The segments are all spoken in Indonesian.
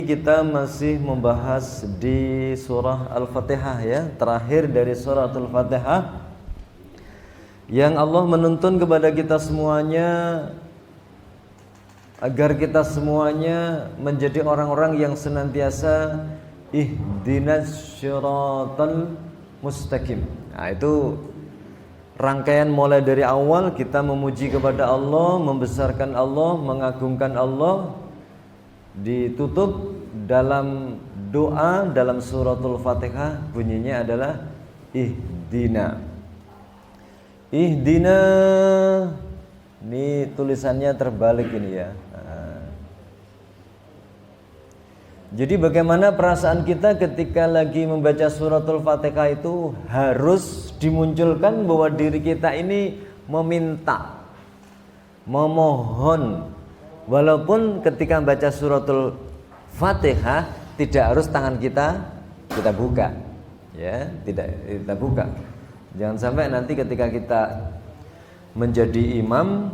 Kita masih membahas di surah Al-Fatihah ya, terakhir dari surah Al-Fatihah, yang Allah menuntun kepada kita semuanya agar kita semuanya menjadi orang-orang yang senantiasa ihdinas syiratal mustaqim. Nah, itu rangkaian mulai dari awal kita memuji kepada Allah, membesarkan Allah, mengagungkan Allah, ditutup dalam doa dalam suratul Fatihah, bunyinya adalah ihdina. Ihdina, ini tulisannya terbalik ini ya. Jadi bagaimana perasaan kita ketika lagi membaca suratul Fatihah itu harus dimunculkan bahwa diri kita ini meminta, memohon. Walaupun ketika baca suratul Fatihah tidak harus tangan kita buka, ya, tidak kita buka. Jangan sampai nanti ketika kita menjadi imam,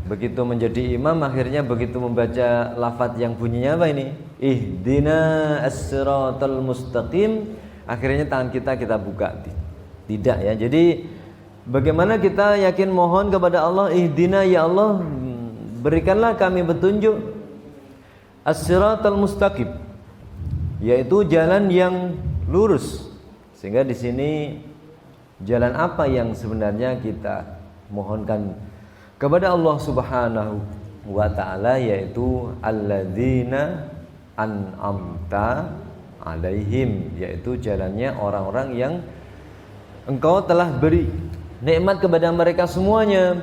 begitu menjadi imam akhirnya begitu membaca lafaz yang bunyinya apa ini? Ihdina as-siratal mustaqim, akhirnya tangan kita buka. Tidak ya. Jadi bagaimana kita yakin mohon kepada Allah, ihdina ya Allah, berikanlah kami petunjuk as-siratal mustaqim, yaitu jalan yang lurus. Sehingga di sini jalan apa yang sebenarnya kita mohonkan kepada Allah Subhanahu wa taala, yaitu alladzina an'amta alaihim, yaitu jalannya orang-orang yang Engkau telah beri nikmat kepada mereka semuanya,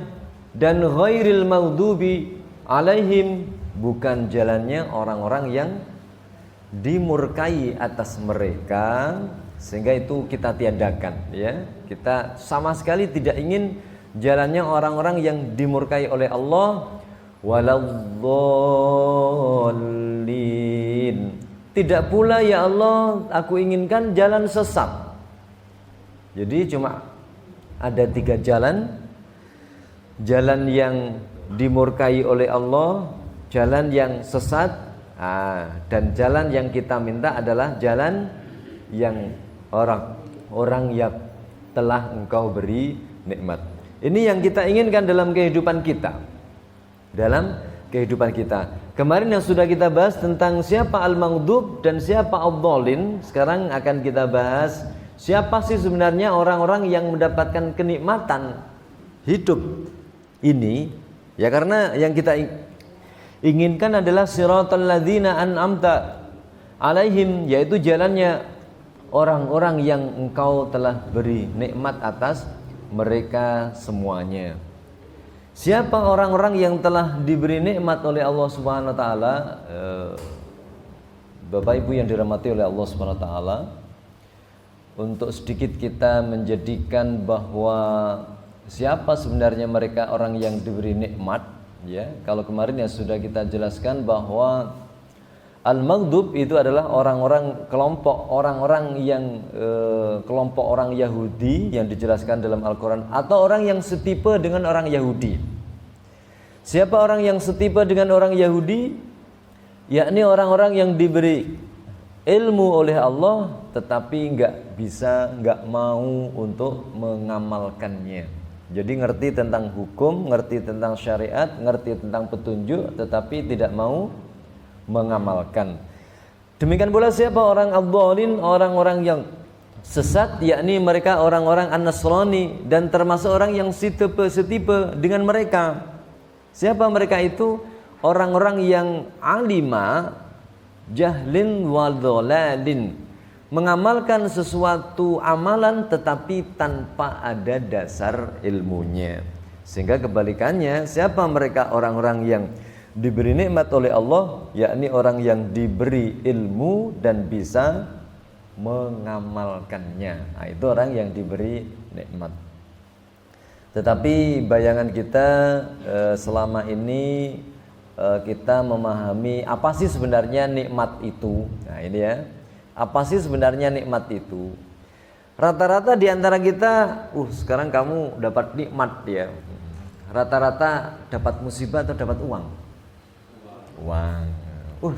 dan ghairil maghdubi alaihim, bukan jalannya orang-orang yang dimurkai atas mereka, sehingga itu kita tiadakan ya. Kita sama sekali tidak ingin jalannya orang-orang yang dimurkai oleh Allah. Waladzallin, tidak pula ya Allah aku inginkan jalan sesat. Jadi cuma ada 3 jalan. Jalan yang dimurkai oleh Allah, jalan yang sesat, dan jalan yang kita minta adalah jalan yang orang yang telah Engkau beri nikmat. Ini yang kita inginkan dalam kehidupan kita. Kemarin yang sudah kita bahas tentang siapa al-maghdub dan siapa ad-dhalin. Sekarang akan kita bahas siapa sih sebenarnya orang-orang yang mendapatkan kenikmatan hidup ini ya, karena yang kita inginkan adalah siratal ladzina an'amta alaihim, yaitu jalannya orang-orang yang Engkau telah beri nikmat atas mereka semuanya. Siapa orang-orang yang telah diberi nikmat oleh Allah Subhanahu wa taala? Bapak Ibu yang dirahmati oleh Allah Subhanahu wa taala, untuk sedikit kita menjadikan bahwa siapa sebenarnya mereka orang yang diberi nikmat ya. Kalau kemarin ya sudah kita jelaskan bahwa al-maghdub itu adalah kelompok orang Yahudi yang dijelaskan dalam Al-Quran, atau orang yang setipe dengan orang Yahudi. Siapa orang yang setipe dengan orang Yahudi? Yakni orang-orang yang diberi ilmu oleh Allah tetapi nggak mau untuk mengamalkannya. Jadi ngerti tentang hukum, ngerti tentang syariat, ngerti tentang petunjuk, tetapi tidak mau mengamalkan. Demikian pula siapa orang ad-dhalin, orang-orang yang sesat, yakni mereka orang-orang an-nasrani, dan termasuk orang yang setipe dengan mereka. Siapa mereka itu? Orang-orang yang alima jahlin wa dhalalin, mengamalkan sesuatu amalan tetapi tanpa ada dasar ilmunya. Sehingga kebalikannya, siapa mereka? Orang-orang yang diberi nikmat oleh Allah, yakni orang yang diberi ilmu dan bisa mengamalkannya. Nah, itu orang yang diberi nikmat. Tetapi bayangan kita selama ini kita memahami apa sih sebenarnya nikmat itu. Nah ini ya, apa sih sebenarnya nikmat itu? Rata-rata di antara kita, sekarang kamu dapat nikmat ya. Rata-rata dapat musibah atau dapat uang? Uang.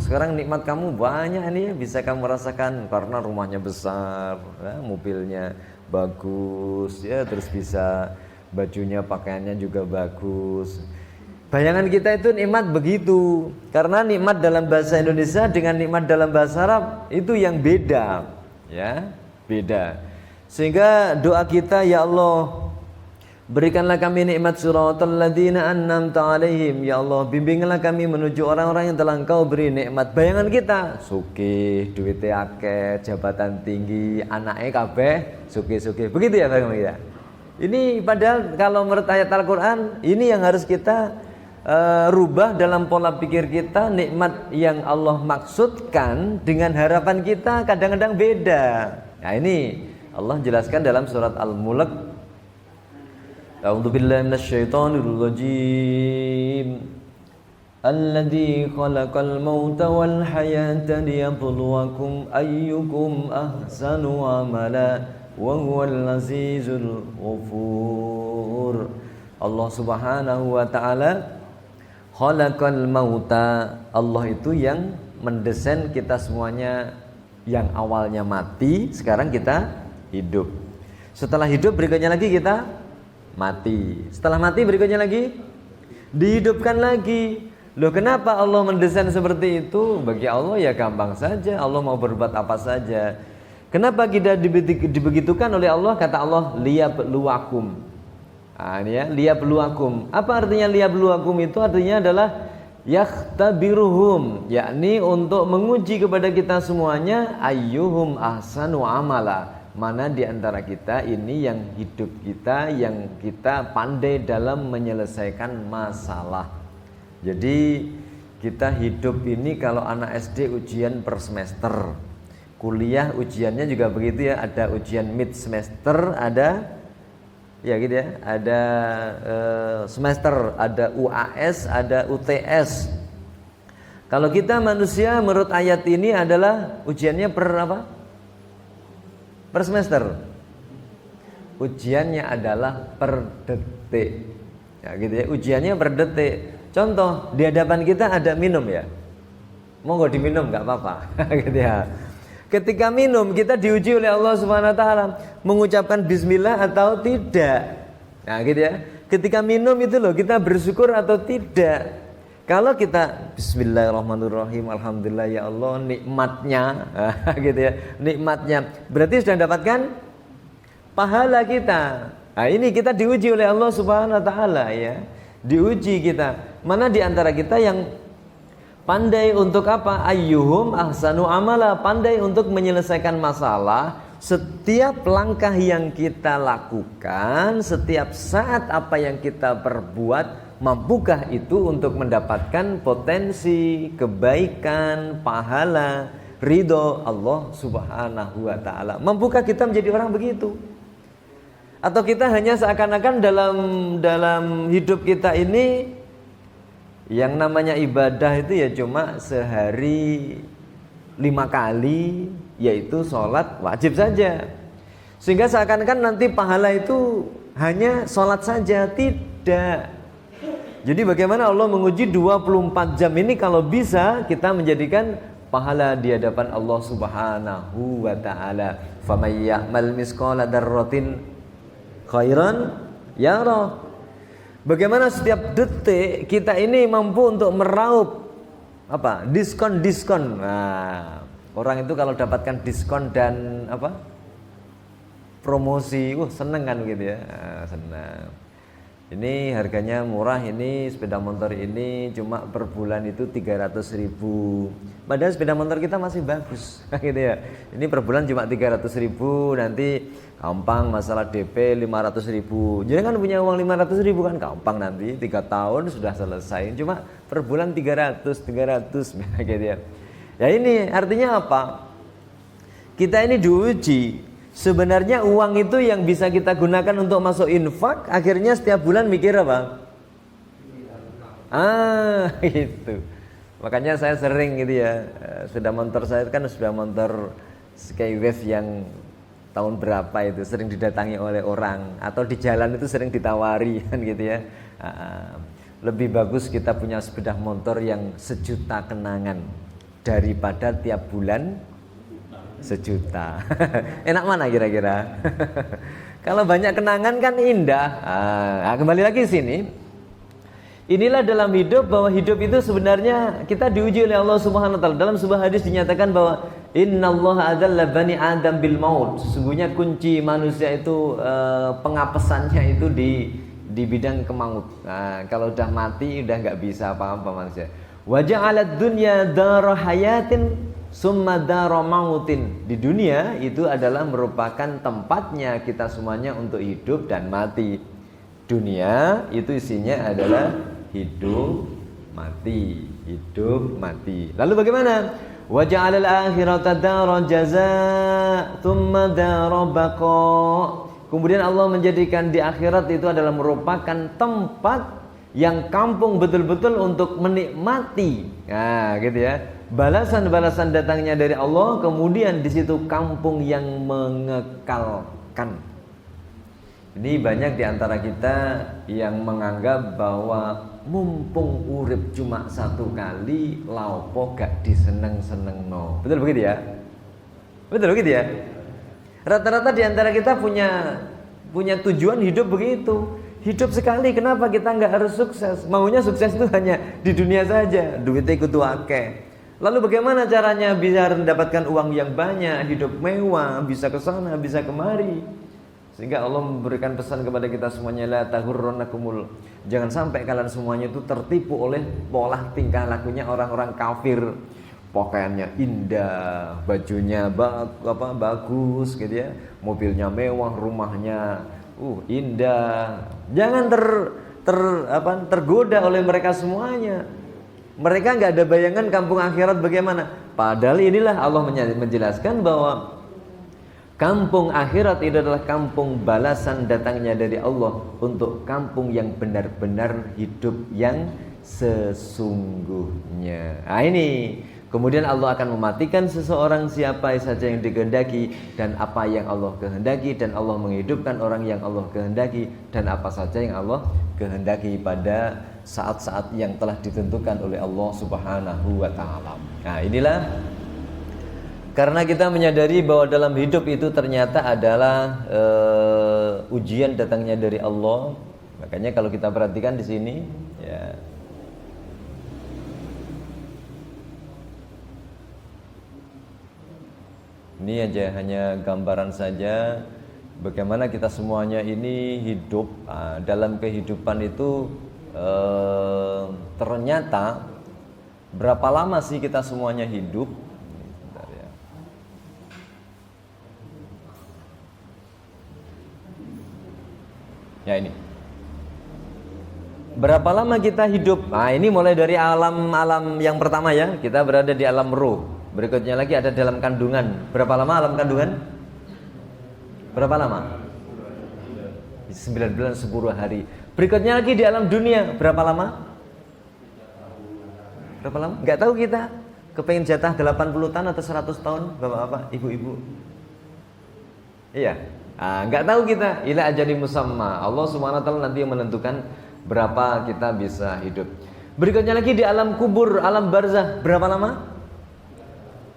sekarang nikmat kamu banyak ini ya, bisa kamu rasakan karena rumahnya besar, ya, mobilnya bagus, ya, terus bisa bajunya, pakaiannya juga bagus. Bayangan kita itu nikmat begitu. Karena nikmat dalam bahasa Indonesia dengan nikmat dalam bahasa Arab itu yang beda, ya, beda. Sehingga doa kita, ya Allah, berikanlah kami nikmat siratal ladzina an'amta 'alaihim. Ya Allah, bimbinglah kami menuju orang-orang yang telah Engkau beri nikmat. Bayangan kita, sugih, duitnya akeh, jabatan tinggi, anaknya kabeh sugih-sugih. Begitu ya bayangan kita. Ini padahal kalau menurut ayat Al-Qur'an, ini yang harus kita rubah dalam pola pikir kita. Nikmat yang Allah maksudkan dengan harapan kita kadang-kadang beda. Nah, ini Allah jelaskan dalam surat Al-Mulk. A'udzu billahi minasyaitonir rajim. Alladzi khalaqal mauta wal hayata liyabluwakum ayyukum ahsanu amala wa huwal azizul ghafur. Allah Subhanahu wa taala khalaqal mauta. Allah itu yang mendesain kita semuanya, yang awalnya mati sekarang kita hidup. Setelah hidup berikutnya lagi kita mati. Setelah mati berikutnya lagi dihidupkan lagi. Loh, kenapa Allah mendesain seperti itu? Bagi Allah ya gampang saja. Allah mau berbuat apa saja. Kenapa kita dibegitukan oleh Allah? Kata Allah, liyabluwakum. Nah, ini ya, liyabluwakum. Apa artinya liyabluwakum itu? Artinya adalah yakhtabiruhum, yakni untuk menguji kepada kita semuanya, ayyuhum ahsanu amala. Mana di antara kita ini yang hidup kita, yang kita pandai dalam menyelesaikan masalah. Jadi kita hidup ini, kalau anak SD ujian per semester, kuliah ujiannya juga begitu ya, ada ujian mid semester, ada ya gitu ya, ada semester, ada UAS, ada UTS. Kalau kita manusia menurut ayat ini adalah ujiannya per apa? Per semester. Ujiannya adalah per detik. Ya gitu ya, ujiannya per detik. Contoh, di hadapan kita ada minum ya. Monggo diminum enggak apa-apa. Gitu ya. Ketika minum kita diuji oleh Allah Subhanahu wa taala, mengucapkan bismillah atau tidak. Nah, gitu ya. Ketika minum itu loh, kita bersyukur atau tidak. Kalau kita bismillahirrahmanirrahim, alhamdulillah ya Allah, nikmatnya, gitu ya, nikmatnya, berarti sudah dapatkan pahala kita. Nah, ini kita diuji oleh Allah Subhanahu wa taala ya. Diuji kita. Mana di antara kita yang pandai untuk apa? Ayyuhum ahsanu amala, pandai untuk menyelesaikan masalah. Setiap langkah yang kita lakukan, setiap saat apa yang kita perbuat, mampukah itu untuk mendapatkan potensi kebaikan, pahala, ridho Allah Subhanahu wa taala? Mampukah kita menjadi orang begitu? Atau kita hanya seakan-akan dalam hidup kita ini yang namanya ibadah itu ya cuma sehari 5 kali, yaitu sholat wajib saja. Sehingga seakan-akan nanti pahala itu hanya sholat saja. Tidak. Jadi bagaimana Allah menguji 24 jam ini, kalau bisa kita menjadikan pahala di hadapan Allah Subhanahu wa taala. Faman ya'mal misqala dzarratin khairan yarah. Bagaimana setiap detik kita ini mampu untuk meraup apa? Diskon. Nah, orang itu kalau dapatkan diskon dan apa? Promosi, seneng kan gitu ya. Nah, senang. Ini harganya murah, ini sepeda motor ini cuma per bulan itu 300.000. Padahal sepeda motor kita masih bagus, gitu ya. Ini per bulan cuma 300.000, nanti gampang masalah DP 500.000. Jadi kan punya uang 500.000 kan gampang, nanti 3 tahun sudah selesai. Cuma per bulan 300 gitu ya. Ya ini artinya apa? Kita ini diuji. Sebenarnya uang itu yang bisa kita gunakan untuk masuk infak, akhirnya setiap bulan mikir apa? Itu. Makanya saya sering gitu ya, sepeda motor saya kan sepeda motor Skywave yang tahun berapa itu sering didatangi oleh orang, atau di jalan itu sering ditawari kan gitu ya. Lebih bagus kita punya sepeda motor yang 1 juta kenangan. daripada tiap bulan 1 juta. Enak mana kira-kira? Kalau banyak kenangan kan indah. Nah, kembali lagi sini. Inilah dalam hidup, bahwa hidup itu sebenarnya kita diuji oleh Allah Subhanahu wa taala. Dalam sebuah hadis dinyatakan bahwa innallaha adzalla bani Adam bil maut. Sesungguhnya kunci manusia itu pengapesannya itu di bidang kemaut. Nah, kalau udah mati udah nggak bisa apa-apa manusia. Wa ja'alad dunya dara hayatin summa dara mautin. Di dunia itu adalah merupakan tempatnya kita semuanya untuk hidup dan mati. Dunia itu isinya adalah hidup mati, hidup mati. Lalu bagaimana? Wa ja'alal akhirata dara jazaa summa dara baqa. Kemudian Allah menjadikan di akhirat itu adalah merupakan tempat yang kampung betul-betul untuk menikmati. Nah, gitu ya. Balasan-balasan datangnya dari Allah, kemudian di situ kampung yang mengekalkan. Ini banyak di antara kita yang menganggap bahwa mumpung urip cuma 1 kali, laopo gak diseneng-senengno. Betul begitu ya? Betul begitu ya? Rata-rata di antara kita punya tujuan hidup begitu. Hidup sekali, kenapa kita nggak harus sukses? Maunya sukses itu hanya di dunia saja, duitnya ikut akeh. Lalu bagaimana caranya biar mendapatkan uang yang banyak, hidup mewah, bisa ke sana, bisa kemari? Sehingga Allah memberikan pesan kepada kita semuanya, la tahurrannakumul. Jangan sampai kalian semuanya itu tertipu oleh pola tingkah lakunya orang-orang kafir. Pakaiannya indah, bajunya bagus gitu ya, mobilnya mewah, rumahnya indah. Jangan tergoda oleh mereka semuanya. Mereka nggak ada bayangan kampung akhirat bagaimana. Padahal inilah Allah menjelaskan bahwa kampung akhirat itu adalah kampung balasan datangnya dari Allah untuk kampung yang benar-benar hidup yang sesungguhnya. Nah ini. Kemudian Allah akan mematikan seseorang siapa saja yang dikehendaki, dan apa yang Allah kehendaki, dan Allah menghidupkan orang yang Allah kehendaki, dan apa saja yang Allah kehendaki pada saat-saat yang telah ditentukan oleh Allah Subhanahu wa taala. Nah, inilah karena kita menyadari bahwa dalam hidup itu ternyata adalah ujian datangnya dari Allah. Makanya kalau kita perhatikan di sini ya, ini aja hanya gambaran saja bagaimana kita semuanya ini hidup. Dalam kehidupan itu ternyata berapa lama sih kita semuanya hidup? Bentar ya. Ya ini. Berapa lama kita hidup? Nah, ini mulai dari alam yang pertama ya. Kita berada di alam ruh. Berikutnya lagi ada dalam kandungan. Berapa lama alam kandungan? Berapa lama? 9 bulan 10 hari. Berikutnya lagi di alam dunia. Berapa lama? Berapa lama? Gak tahu kita. Kepengen jatah 80 tahun atau 100 tahun, bapak-bapak, ibu-ibu? Iya. Gak tahu kita. Ila ajali musamma. Allah Subhanahu wa taala nanti yang menentukan berapa kita bisa hidup. Berikutnya lagi di alam kubur, alam barzah. Berapa lama?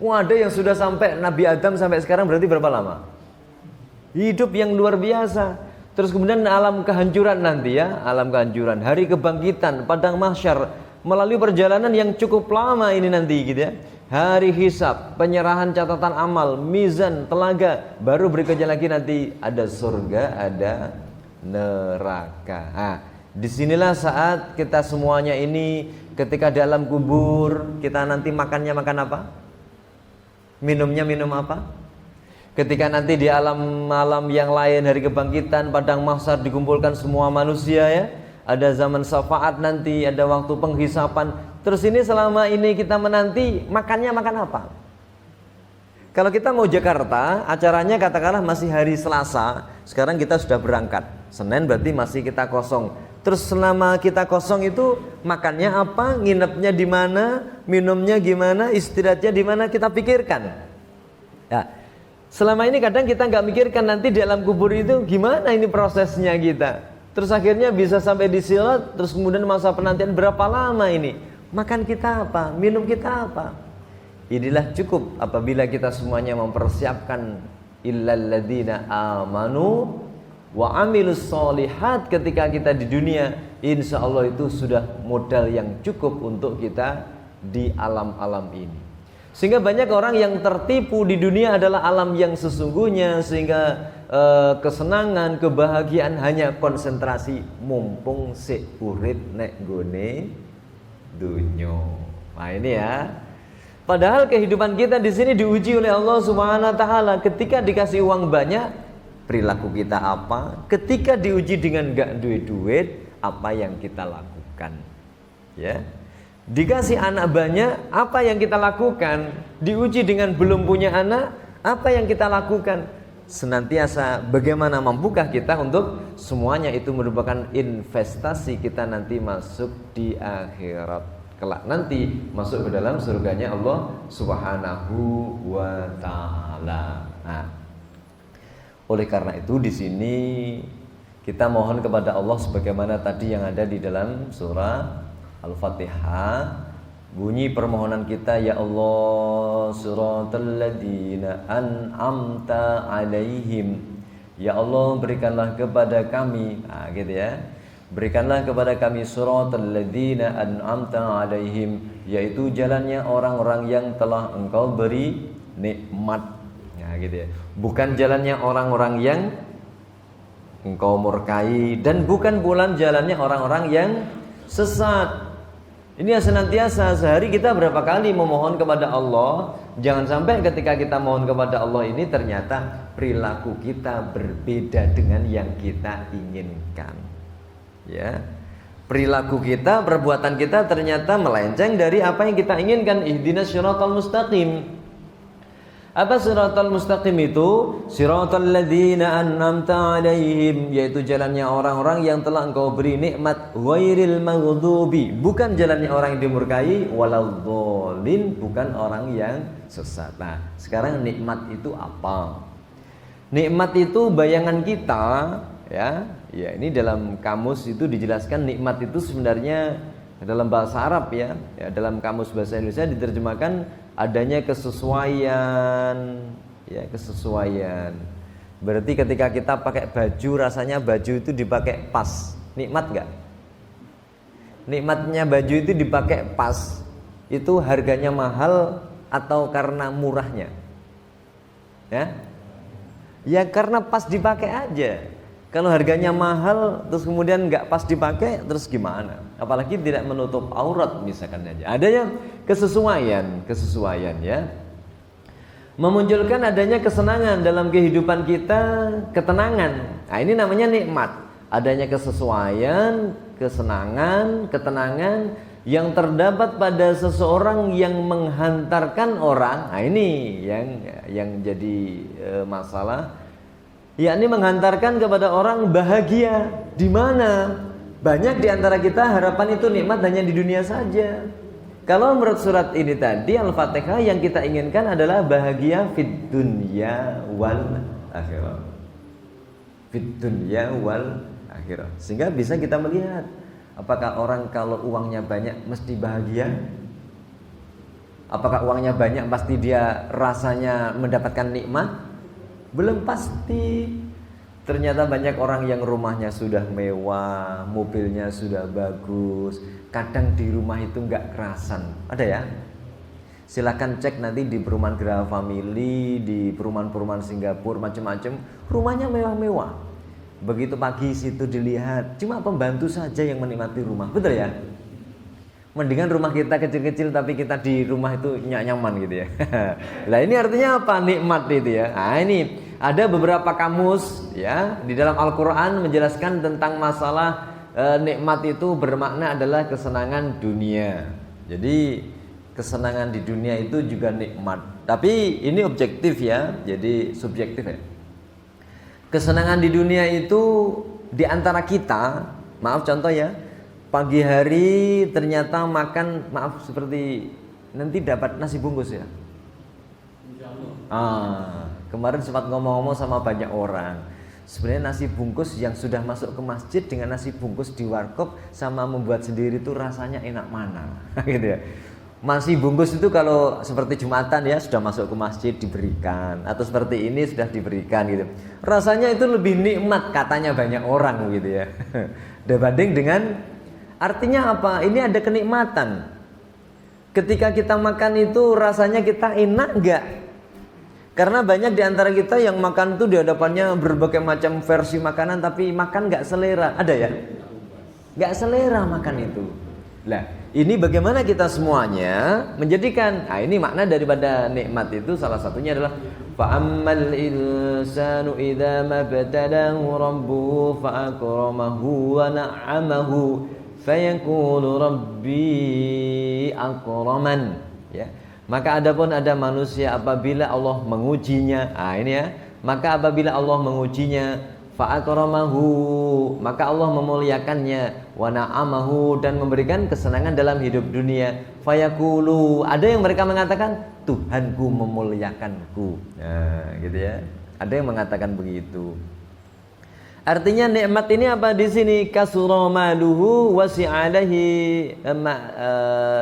Ada yang sudah sampai Nabi Adam sampai sekarang, berarti berapa lama? Hidup yang luar biasa. Terus kemudian alam kehancuran nanti ya, alam kehancuran, hari kebangkitan, padang mahsyar, melalui perjalanan yang cukup lama ini nanti gitu ya. Hari hisab, penyerahan catatan amal, mizan, telaga, baru berikutnya lagi nanti ada surga, ada neraka. Nah, disinilah saat kita semuanya ini ketika dalam kubur, kita nanti makannya makan apa? Minumnya minum apa? Ketika nanti di alam yang lain, hari kebangkitan, padang mahsyar, dikumpulkan semua manusia ya, ada zaman syafaat nanti, ada waktu penghisapan. Terus ini selama ini kita menanti, makannya makan apa? Kalau kita mau Jakarta, acaranya katakanlah masih hari Selasa, sekarang kita sudah berangkat. Senin berarti masih kita kosong. Terus selama kita kosong itu makannya apa, nginepnya di mana, minumnya gimana, istirahatnya di mana, kita pikirkan. Ya, selama ini kadang kita nggak mikirkan nanti di alam kubur itu gimana ini prosesnya kita. Terus akhirnya bisa sampai di sirat, terus kemudian masa penantian berapa lama ini. Makan kita apa, minum kita apa. inilah cukup apabila kita semuanya mempersiapkan illal ladzina amanu wa amilus solihat ketika kita di dunia, insya Allah itu sudah modal yang cukup untuk kita di alam-alam ini. Sehingga banyak orang yang tertipu di dunia adalah alam yang sesungguhnya, sehingga kesenangan, kebahagiaan hanya konsentrasi mumpung sik urip nek gone dunyo. Nah ini ya. Padahal kehidupan kita di sini diuji oleh Allah Subhanahu wa taala. Ketika dikasih uang banyak, perilaku kita apa? Ketika diuji dengan enggak duit, apa yang kita lakukan? Ya. Dikasih anak banyak, apa yang kita lakukan? Diuji dengan belum punya anak, apa yang kita lakukan? Senantiasa bagaimana mampukah kita untuk semuanya itu merupakan investasi kita nanti masuk di akhirat kelak, nanti masuk ke dalam surganya Allah Subhanahu wa taala. Nah, oleh karena itu di sini kita mohon kepada Allah sebagaimana tadi yang ada di dalam surah Al-Fatihah, bunyi permohonan kita, ya Allah, siratal ladzina an'amta alaihim. Ya Allah, berikanlah kepada kami, nah gitu ya. Berikanlah kepada kami siratal ladzina an'amta alaihim, yaitu jalannya orang-orang yang telah Engkau beri nikmat. Nah gitu ya. Bukan jalannya orang-orang yang Engkau murkai, dan bukan pula jalannya orang-orang yang sesat. Ini yang senantiasa sehari kita berapa kali memohon kepada Allah. Jangan sampai ketika kita mohon kepada Allah ini ternyata perilaku kita berbeda dengan yang kita inginkan. Ya, perilaku kita, perbuatan kita ternyata melenceng dari apa yang kita inginkan. Ihdinas syiratal mustaqim. Apa siratal mustaqim itu? Siratal ladzina an'amta alaihim, yaitu jalannya orang-orang yang telah Engkau beri nikmat. Ghairil maghdubi, bukan jalannya orang yang dimurkai. Waladhdallin, bukan orang yang sesat. Nah, sekarang nikmat itu apa? Nikmat itu bayangan kita, ya. Ya, ini dalam kamus itu dijelaskan nikmat itu sebenarnya dalam bahasa Arab ya. Ya, dalam kamus bahasa Indonesia diterjemahkan adanya kesesuaian, ya, kesesuaian. Berarti ketika kita pakai baju, rasanya baju itu dipakai pas, nikmat gak? Nikmatnya baju itu dipakai pas, itu harganya mahal atau karena murahnya? Ya, ya karena pas dipakai aja. Kalau harganya mahal terus kemudian nggak pas dipakai, terus gimana? Apalagi tidak menutup aurat misalkan aja. Adanya kesesuaian ya. Memunculkan adanya kesenangan dalam kehidupan kita, ketenangan. Nah, ini namanya nikmat. Adanya kesesuaian, kesenangan, ketenangan yang terdapat pada seseorang yang menghantarkan orang. Nah, ini yang jadi masalah. Yakni menghantarkan kepada orang bahagia. Di mana banyak di antara kita harapan itu nikmat hanya di dunia saja. Kalau menurut surat ini tadi Al-Fatihah, yang kita inginkan adalah bahagia fid dunya wal akhirah. Fid dunya wal akhirah. Sehingga bisa kita melihat apakah orang kalau uangnya banyak mesti bahagia? Apakah uangnya banyak pasti dia rasanya mendapatkan nikmat? Belum pasti. Ternyata banyak orang yang rumahnya sudah mewah, mobilnya sudah bagus, kadang di rumah itu nggak kerasan. Ada ya? Silakan cek nanti di perumahan Geraha Family, di perumahan-perumahan Singapura macam-macam, rumahnya mewah-mewah. Begitu pagi situ dilihat, cuma pembantu saja yang menikmati rumah, betul ya? Mendingan rumah kita kecil-kecil tapi kita di rumah itu nyaman gitu ya. Nah ini artinya apa? Nikmat itu ya. Nah ini ada beberapa kamus ya di dalam Al-Quran menjelaskan tentang masalah nikmat itu bermakna adalah kesenangan dunia. Jadi kesenangan di dunia itu juga nikmat. Tapi ini objektif ya, jadi subjektif ya. Kesenangan di dunia itu di antara kita, maaf contoh ya. Pagi hari ternyata makan, maaf seperti nanti dapat nasi bungkus ya. Kemarin sempat ngomong-ngomong sama banyak orang. Sebenarnya nasi bungkus yang sudah masuk ke masjid dengan nasi bungkus di warkop sama membuat sendiri itu rasanya enak mana, gitu ya. Masih bungkus itu kalau seperti Jumatan ya sudah masuk ke masjid diberikan, atau seperti ini sudah diberikan gitu. Rasanya itu lebih nikmat katanya banyak orang gitu ya. Dibanding dengan, artinya apa? Ini ada kenikmatan. Ketika kita makan itu rasanya kita enak enggak? Karena banyak di antara kita yang makan itu di hadapannya berbagai macam versi makanan tapi makan enggak selera. Ada ya? Enggak selera makan itu. Lah, ini bagaimana kita semuanya menjadikan, nah ini makna daripada nikmat itu salah satunya adalah fa'ammal insanu idza mabtalahu rabbuhu fa'akramahu wa na'amahu fayaqulu rabbi akraman, ya. Maka adapun ada manusia apabila Allah mengujinya, ini ya, maka apabila Allah mengujinya fa'akramahu, maka Allah memuliakannya, wa na'amahu, dan memberikan kesenangan dalam hidup dunia. Fayaqulu, ada yang mereka mengatakan Tuhanku memuliakanku. Nah, gitu ya. Ada yang mengatakan begitu. Artinya nikmat ini apa di sini? Kasura maluhu wasi'alaihi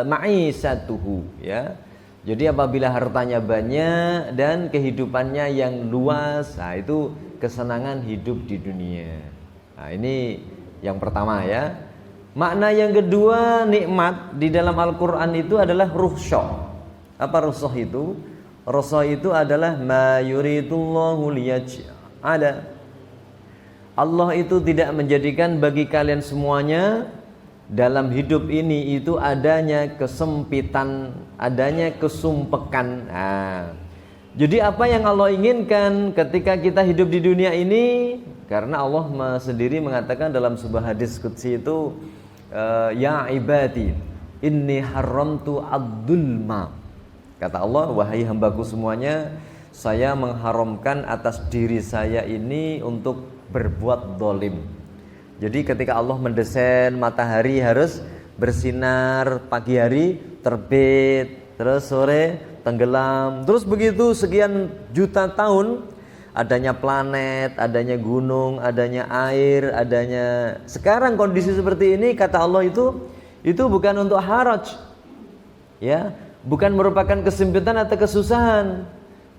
ma'isatuhu, ya. Jadi apabila hartanya banyak dan kehidupannya yang luas, nah itu kesenangan hidup di dunia. Nah ini yang pertama ya. Makna yang kedua nikmat di dalam Al-Quran itu adalah ruhsah. Apa ruhsah itu? Ruhsah itu adalah ma yuridullahu liyaj'ala. Allah itu tidak menjadikan bagi kalian semuanya dalam hidup ini itu adanya kesempitan, adanya kesumpekan. Nah, jadi apa yang Allah inginkan ketika kita hidup di dunia ini, karena Allah sendiri mengatakan dalam sebuah hadis qudsi itu, ya ibadi inni haramtu ad-dulma. Kata Allah, wahai hambaku semuanya, saya mengharamkan atas diri saya ini untuk berbuat dolim. Jadi ketika Allah mendesain matahari harus bersinar pagi hari terbit, terus sore tenggelam, terus begitu sekian juta tahun, adanya planet, adanya gunung, adanya air, adanya sekarang kondisi seperti ini, kata Allah itu bukan untuk haraj, ya, bukan merupakan kesempitan atau kesusahan,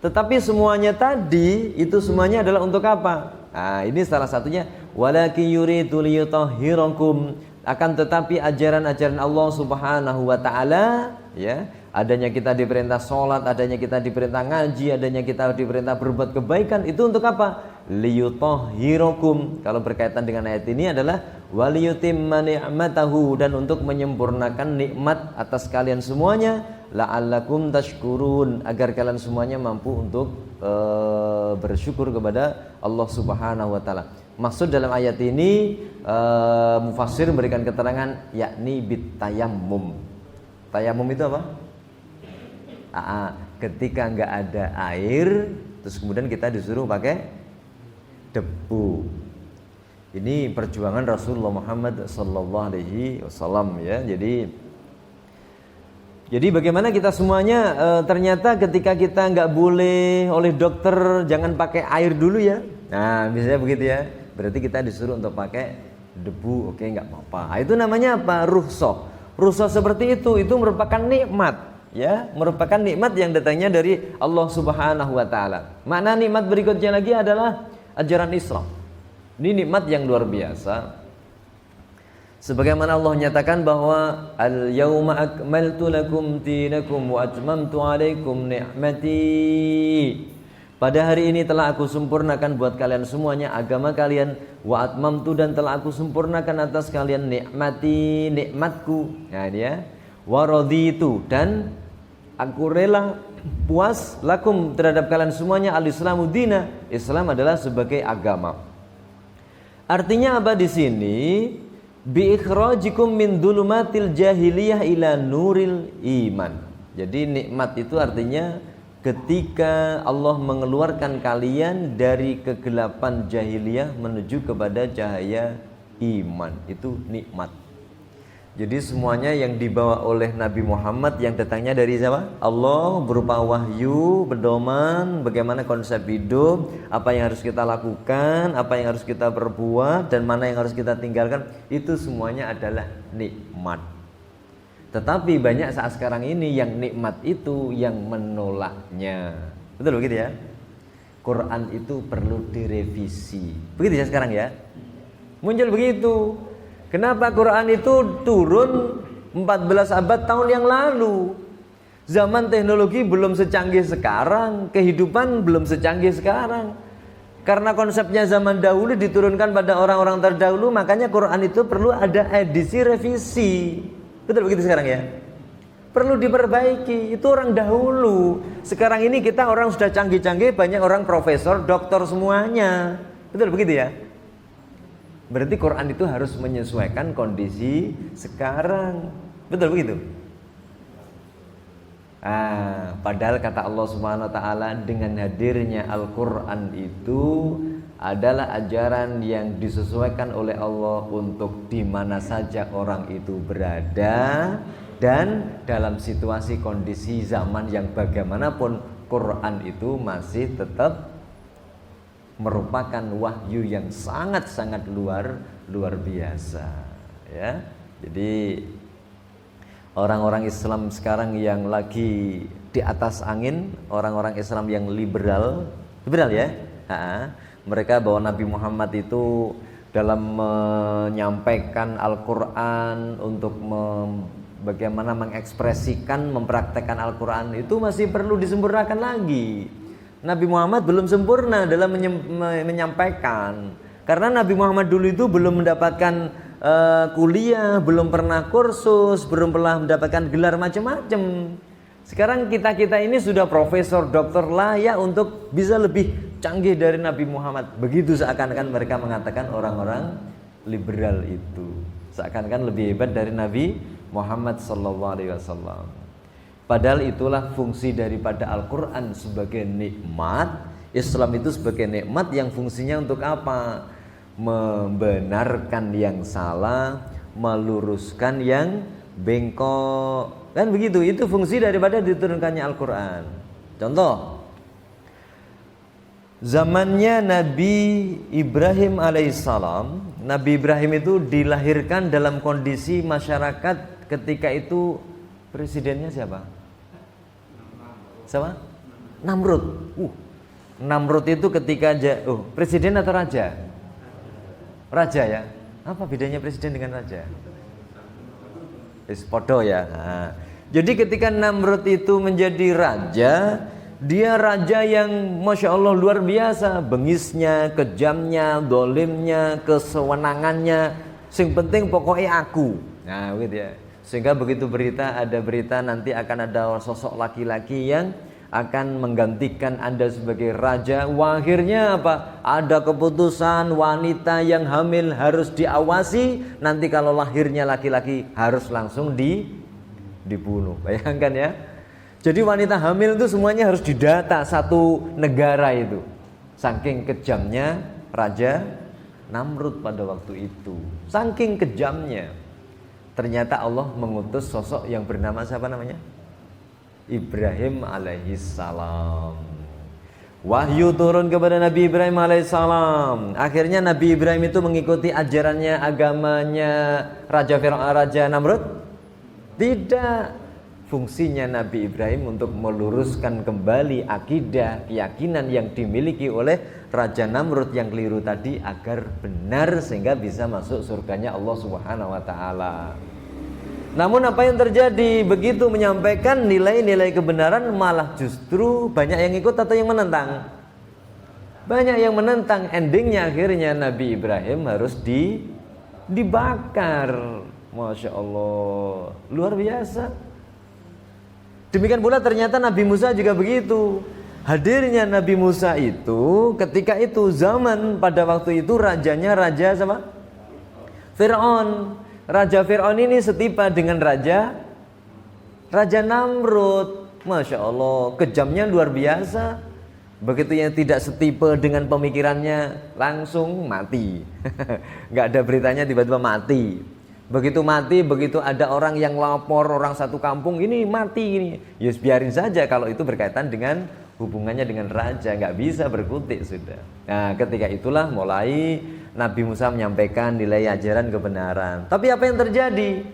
tetapi semuanya tadi itu semuanya adalah untuk apa? Nah, ini salah satunya, walakin yuridu liyutahhirakum, akan tetapi ajaran-ajaran Allah Subhanahu wa taala, ya, adanya kita diperintah sholat, adanya kita diperintah ngaji, adanya kita diperintah berbuat kebaikan, itu untuk apa? Liyutahhirakum. Kalau berkaitan dengan ayat ini adalah waliyutimma ni'matahu, dan untuk menyempurnakan nikmat atas kalian semuanya, la'allakum tashkurun, agar kalian semuanya mampu untuk bersyukur kepada Allah Subhanahu wa taala. Maksud dalam ayat ini mufassir memberikan keterangan yakni bitayammum. Tayammum itu apa? Ketika enggak ada air, terus kemudian kita disuruh pakai debu. Ini perjuangan Rasulullah Muhammad sallallahu alaihi wasallam, ya. Jadi bagaimana kita semuanya ternyata ketika kita nggak boleh oleh dokter jangan pakai air dulu ya. Nah misalnya begitu ya. Berarti kita disuruh untuk pakai debu, oke, nggak apa-apa. Itu namanya apa? Rukhsah. Rukhsah seperti itu merupakan nikmat, ya, merupakan nikmat yang datangnya dari Allah Subhanahu wa taala. Makna nikmat berikutnya lagi adalah ajaran Islam. Ini nikmat yang luar biasa. Sebagaimana Allah nyatakan bahwa al-yauma akmaltu lakum dinakum wa atmamtu alaikum ni'mati. Pada hari ini telah aku sempurnakan buat kalian semuanya agama kalian, wa atmamtu, dan telah aku sempurnakan atas kalian ni'mati, nikmatku. Nah ini ya. Wa raditu, dan aku rela puas lakum terhadap kalian semuanya al-islamu dina. Islam adalah sebagai agama. Artinya apa di sini? Bi ikhrajikum min dhulumatil jahiliyah ila nuril iman. Jadi nikmat itu artinya ketika Allah mengeluarkan kalian dari kegelapan jahiliyah menuju kepada cahaya iman, itu nikmat. Jadi semuanya yang dibawa oleh Nabi Muhammad yang datangnya dari siapa? Allah, berupa wahyu, pedoman, bagaimana konsep hidup, apa yang harus kita lakukan, apa yang harus kita perbuat, dan mana yang harus kita tinggalkan, itu semuanya adalah nikmat. Tetapi banyak saat sekarang ini yang nikmat itu yang menolaknya. Betul begitu ya? Quran itu perlu direvisi. Begitu ya sekarang ya? Muncul begitu. Kenapa Quran itu turun 14 abad tahun yang lalu? Zaman teknologi belum secanggih sekarang, kehidupan belum secanggih sekarang. Karena konsepnya zaman dahulu diturunkan pada orang-orang terdahulu, makanya Quran itu perlu ada edisi revisi. Betul begitu sekarang ya? Perlu diperbaiki, itu orang dahulu. Sekarang ini kita orang sudah canggih-canggih, banyak orang profesor, doktor semuanya. Betul begitu ya? Berarti Quran itu harus menyesuaikan kondisi sekarang. Betul begitu? Padahal kata Allah Subhanahu wa taala, dengan hadirnya Al-Qur'an itu adalah ajaran yang disesuaikan oleh Allah untuk di mana saja orang itu berada dan dalam situasi kondisi zaman yang bagaimanapun, Quran itu masih tetap merupakan wahyu yang sangat-sangat luar biasa ya. Jadi orang-orang Islam sekarang yang lagi di atas angin, orang-orang Islam yang liberal ya, mereka bahwa Nabi Muhammad itu dalam menyampaikan Al-Quran untuk bagaimana mengekspresikan, mempraktekkan Al-Quran itu masih perlu disempurnakan lagi. Nabi Muhammad belum sempurna dalam menyampaikan, karena Nabi Muhammad dulu itu belum mendapatkan kuliah, belum pernah kursus, belum pernah mendapatkan gelar macam-macam. Sekarang kita ini sudah profesor, doktor, layak untuk bisa lebih canggih dari Nabi Muhammad. Begitu seakan-akan mereka mengatakan orang-orang liberal itu seakan-akan lebih hebat dari Nabi Muhammad SAW. Padahal itulah fungsi daripada Al-Quran sebagai nikmat. Islam itu sebagai nikmat yang fungsinya untuk apa? Membenarkan yang salah, meluruskan yang bengkok. Kan begitu, itu fungsi daripada diturunkannya Al-Quran. Contoh, zamannya Nabi Ibrahim alaihissalam. Nabi Ibrahim itu dilahirkan dalam kondisi masyarakat ketika itu presidennya siapa? Siapa? Namrud. Namrud itu ketika presiden atau raja? Raja ya. Apa bedanya presiden dengan raja? Podo ya. Jadi ketika Namrud itu menjadi raja, dia raja yang Masya Allah luar biasa, bengisnya, kejamnya, dolimnya, kesewenangannya. Sing penting pokoknya aku. Nah gitu ya. Sehingga begitu ada berita nanti akan ada sosok laki-laki yang akan menggantikan Anda sebagai raja. Akhirnya apa? Ada keputusan wanita yang hamil harus diawasi. Nanti kalau lahirnya laki-laki harus langsung dibunuh. Bayangkan ya. Jadi wanita hamil itu semuanya harus didata satu negara itu. Saking kejamnya Raja Namrud pada waktu itu. Saking kejamnya. Ternyata Allah mengutus sosok yang bernama siapa namanya? Ibrahim alaihissalam. Wahyu turun kepada Nabi Ibrahim alaihissalam. Akhirnya Nabi Ibrahim itu mengikuti ajarannya, agamanya Raja Namrud? Tidak. Fungsinya Nabi Ibrahim untuk meluruskan kembali akidah, keyakinan yang dimiliki oleh Raja Namrud yang keliru tadi agar benar sehingga bisa masuk surganya Allah Subhanahu wa taala. Namun apa yang terjadi? Begitu menyampaikan nilai-nilai kebenaran malah justru banyak yang ikut atau yang menentang? Banyak yang menentang. Endingnya akhirnya Nabi Ibrahim harus dibakar. Masya Allah, luar biasa. Demikian pula ternyata Nabi Musa juga begitu. Hadirnya Nabi Musa itu ketika itu zaman pada waktu itu rajanya raja sama Fir'aun. Raja Fir'aun ini setipa dengan Raja Namrud. Masya Allah, kejamnya luar biasa. Begitu yang tidak setipe dengan pemikirannya langsung mati. Nggak ada beritanya tiba-tiba mati. Begitu mati, begitu ada orang yang lapor, orang satu kampung ini mati ini, ya biarin saja kalau itu berkaitan dengan hubungannya dengan raja, nggak bisa berkutik sudah. Nah ketika itulah mulai Nabi Musa menyampaikan nilai ajaran kebenaran. Tapi apa yang terjadi?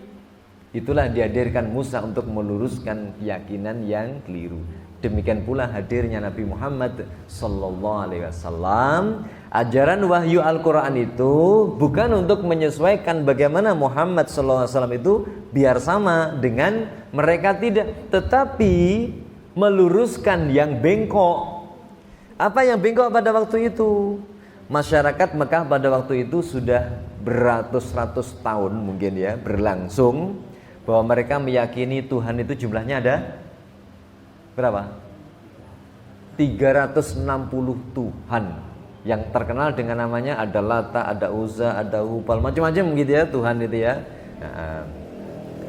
Itulah dihadirkan Musa untuk meluruskan keyakinan yang keliru. Demikian pula hadirnya Nabi Muhammad sallallahu alaihi wasallam. Ajaran wahyu Al-Qur'an itu bukan untuk menyesuaikan bagaimana Muhammad sallallahu alaihi wasallam itu biar sama dengan mereka, tidak, tetapi meluruskan yang bengkok. Apa yang bengkok pada waktu itu? Masyarakat Mekah pada waktu itu sudah beratus-ratus tahun mungkin ya berlangsung, bahwa mereka meyakini Tuhan itu jumlahnya ada berapa? 360 Tuhan. Yang terkenal dengan namanya ada Lata, ada Uzza, ada Hubal, macam-macam gitu ya Tuhan itu ya.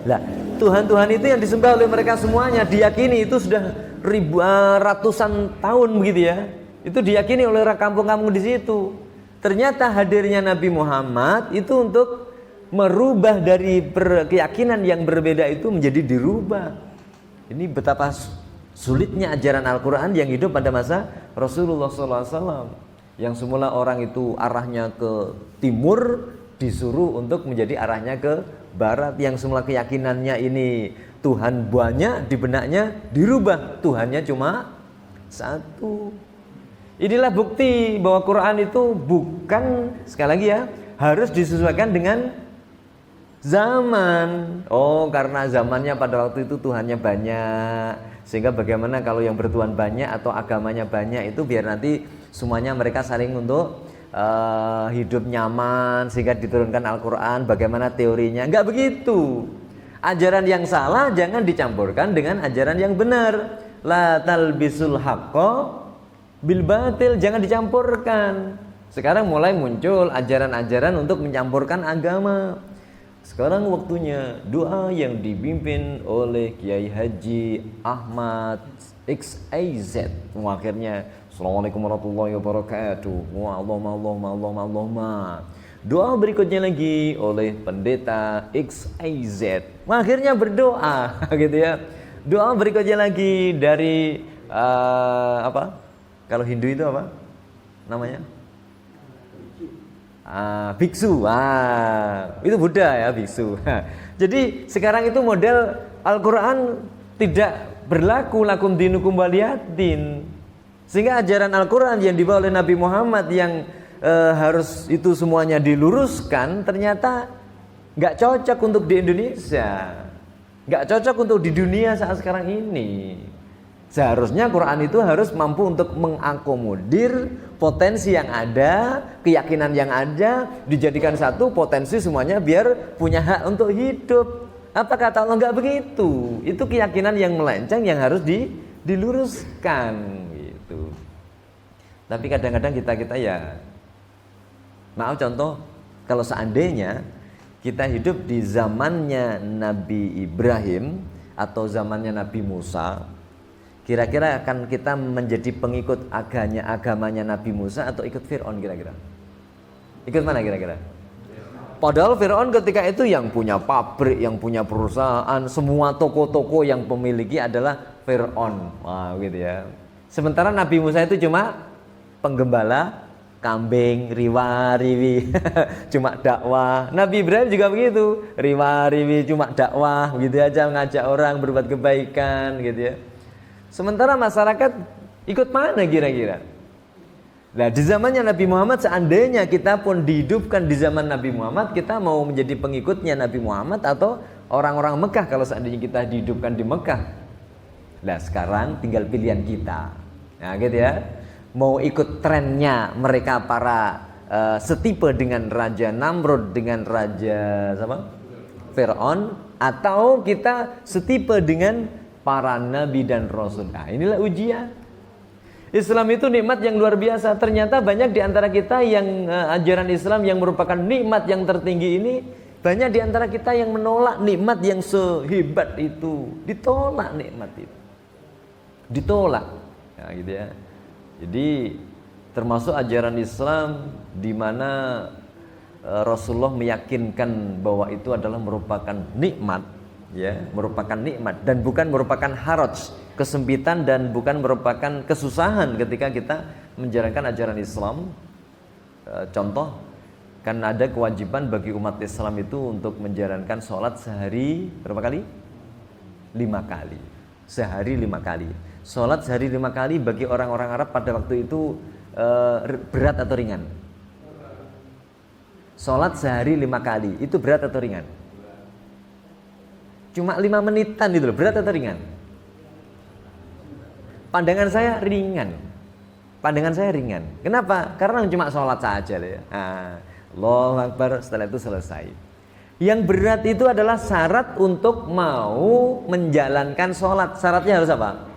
Nah, Tuhan-Tuhan itu yang disembah oleh mereka semuanya, diyakini itu sudah ratusan tahun begitu ya. Itu diyakini oleh orang kampung-kampung di situ. Ternyata hadirnya Nabi Muhammad itu untuk merubah dari keyakinan yang berbeda itu menjadi dirubah. Ini betapa sulitnya ajaran Al-Quran yang hidup pada masa Rasulullah SAW. Yang semula orang itu arahnya ke timur, disuruh untuk menjadi arahnya ke barat. Yang semula keyakinannya ini Tuhan banyak, di benaknya dirubah, Tuhannya cuma satu. Inilah bukti bahwa Quran itu bukan, sekali lagi ya, harus disesuaikan dengan zaman. Oh, karena zamannya pada waktu itu Tuhannya banyak, sehingga bagaimana kalau yang bertuhan banyak atau agamanya banyak itu biar nanti semuanya mereka saling untuk hidup nyaman, sehingga diturunkan Al-Quran. Bagaimana teorinya? Enggak begitu. Ajaran yang salah jangan dicampurkan dengan ajaran yang benar. La talbisul haqqo bil batil, jangan dicampurkan. Sekarang mulai muncul ajaran-ajaran untuk mencampurkan agama. Sekarang waktunya doa yang dipimpin oleh Kiai Haji Ahmad XAZ. Akhirnya Assalamualaikum warahmatullahi wabarakatuh. Allahumma. Doa berikutnya lagi oleh Pendeta XAZ. Akhirnya berdoa gitu ya. Doa berikutnya lagi dari apa? Kalau Hindu itu apa namanya? Biksu. Itu Buddha ya, biksu. Jadi sekarang itu model Al-Quran tidak berlaku lakum dinukum waliyadin. Sehingga ajaran Al-Quran yang dibawa oleh Nabi Muhammad yang harus itu semuanya diluruskan, ternyata gak cocok untuk di Indonesia, gak cocok untuk di dunia saat sekarang ini. Seharusnya Quran itu harus mampu untuk mengakomodir potensi yang ada, keyakinan yang ada, dijadikan satu potensi semuanya biar punya hak untuk hidup. Apa kata Allah? Enggak begitu. Itu keyakinan yang melenceng yang harus diluruskan gitu. Tapi kadang-kadang kita ya, maaf contoh, kalau seandainya kita hidup di zamannya Nabi Ibrahim atau zamannya Nabi Musa, kira-kira akan kita menjadi pengikut agamanya Nabi Musa atau ikut Fir'aun kira-kira? Ikut mana kira-kira? Padahal Fir'aun ketika itu yang punya pabrik, yang punya perusahaan, semua toko-toko yang pemiliki adalah Fir'aun. Wah gitu ya. Sementara Nabi Musa itu cuma penggembala kambing, riwa-riwi, cuma dakwah. Nabi Ibrahim juga begitu, riwa-riwi, cuma dakwah, gitu aja, ngajak orang berbuat kebaikan gitu ya. Sementara masyarakat ikut mana kira-kira? Nah, di zamannya Nabi Muhammad, seandainya kita pun dihidupkan di zaman Nabi Muhammad, kita mau menjadi pengikutnya Nabi Muhammad atau orang-orang Mekah kalau seandainya kita dihidupkan di Mekah. Nah, sekarang tinggal pilihan kita. Nah, gitu ya. Mau ikut trennya mereka para setipe dengan Raja Namrud, dengan Raja Fir'aun, atau kita setipe dengan para nabi dan rasul. Nah, inilah ujian. Islam itu nikmat yang luar biasa. Ternyata banyak di antara kita yang ajaran Islam yang merupakan nikmat yang tertinggi ini, banyak di antara kita yang menolak nikmat yang sehebat itu. Ditolak nikmat itu. Ditolak. Nah, gitu ya. Jadi termasuk ajaran Islam di mana Rasulullah meyakinkan bahwa itu adalah merupakan nikmat, ya, merupakan nikmat dan bukan merupakan haraj, kesempitan, dan bukan merupakan kesusahan ketika kita menjalankan ajaran Islam. Contoh, Kan ada kewajiban bagi umat Islam itu untuk menjalankan sholat sehari berapa kali? 5 kali. Sehari 5 kali. Sholat sehari 5 kali bagi orang-orang Arab pada waktu itu berat atau ringan? Sholat sehari 5 kali itu berat atau ringan? Cuma 5 menitan itu loh, berat atau ringan? Pandangan saya ringan. Pandangan saya ringan. Kenapa? Karena cuma sholat saja ya. Allahu Akbar, setelah itu selesai. Yang berat itu adalah syarat untuk mau menjalankan sholat. Syaratnya harus apa?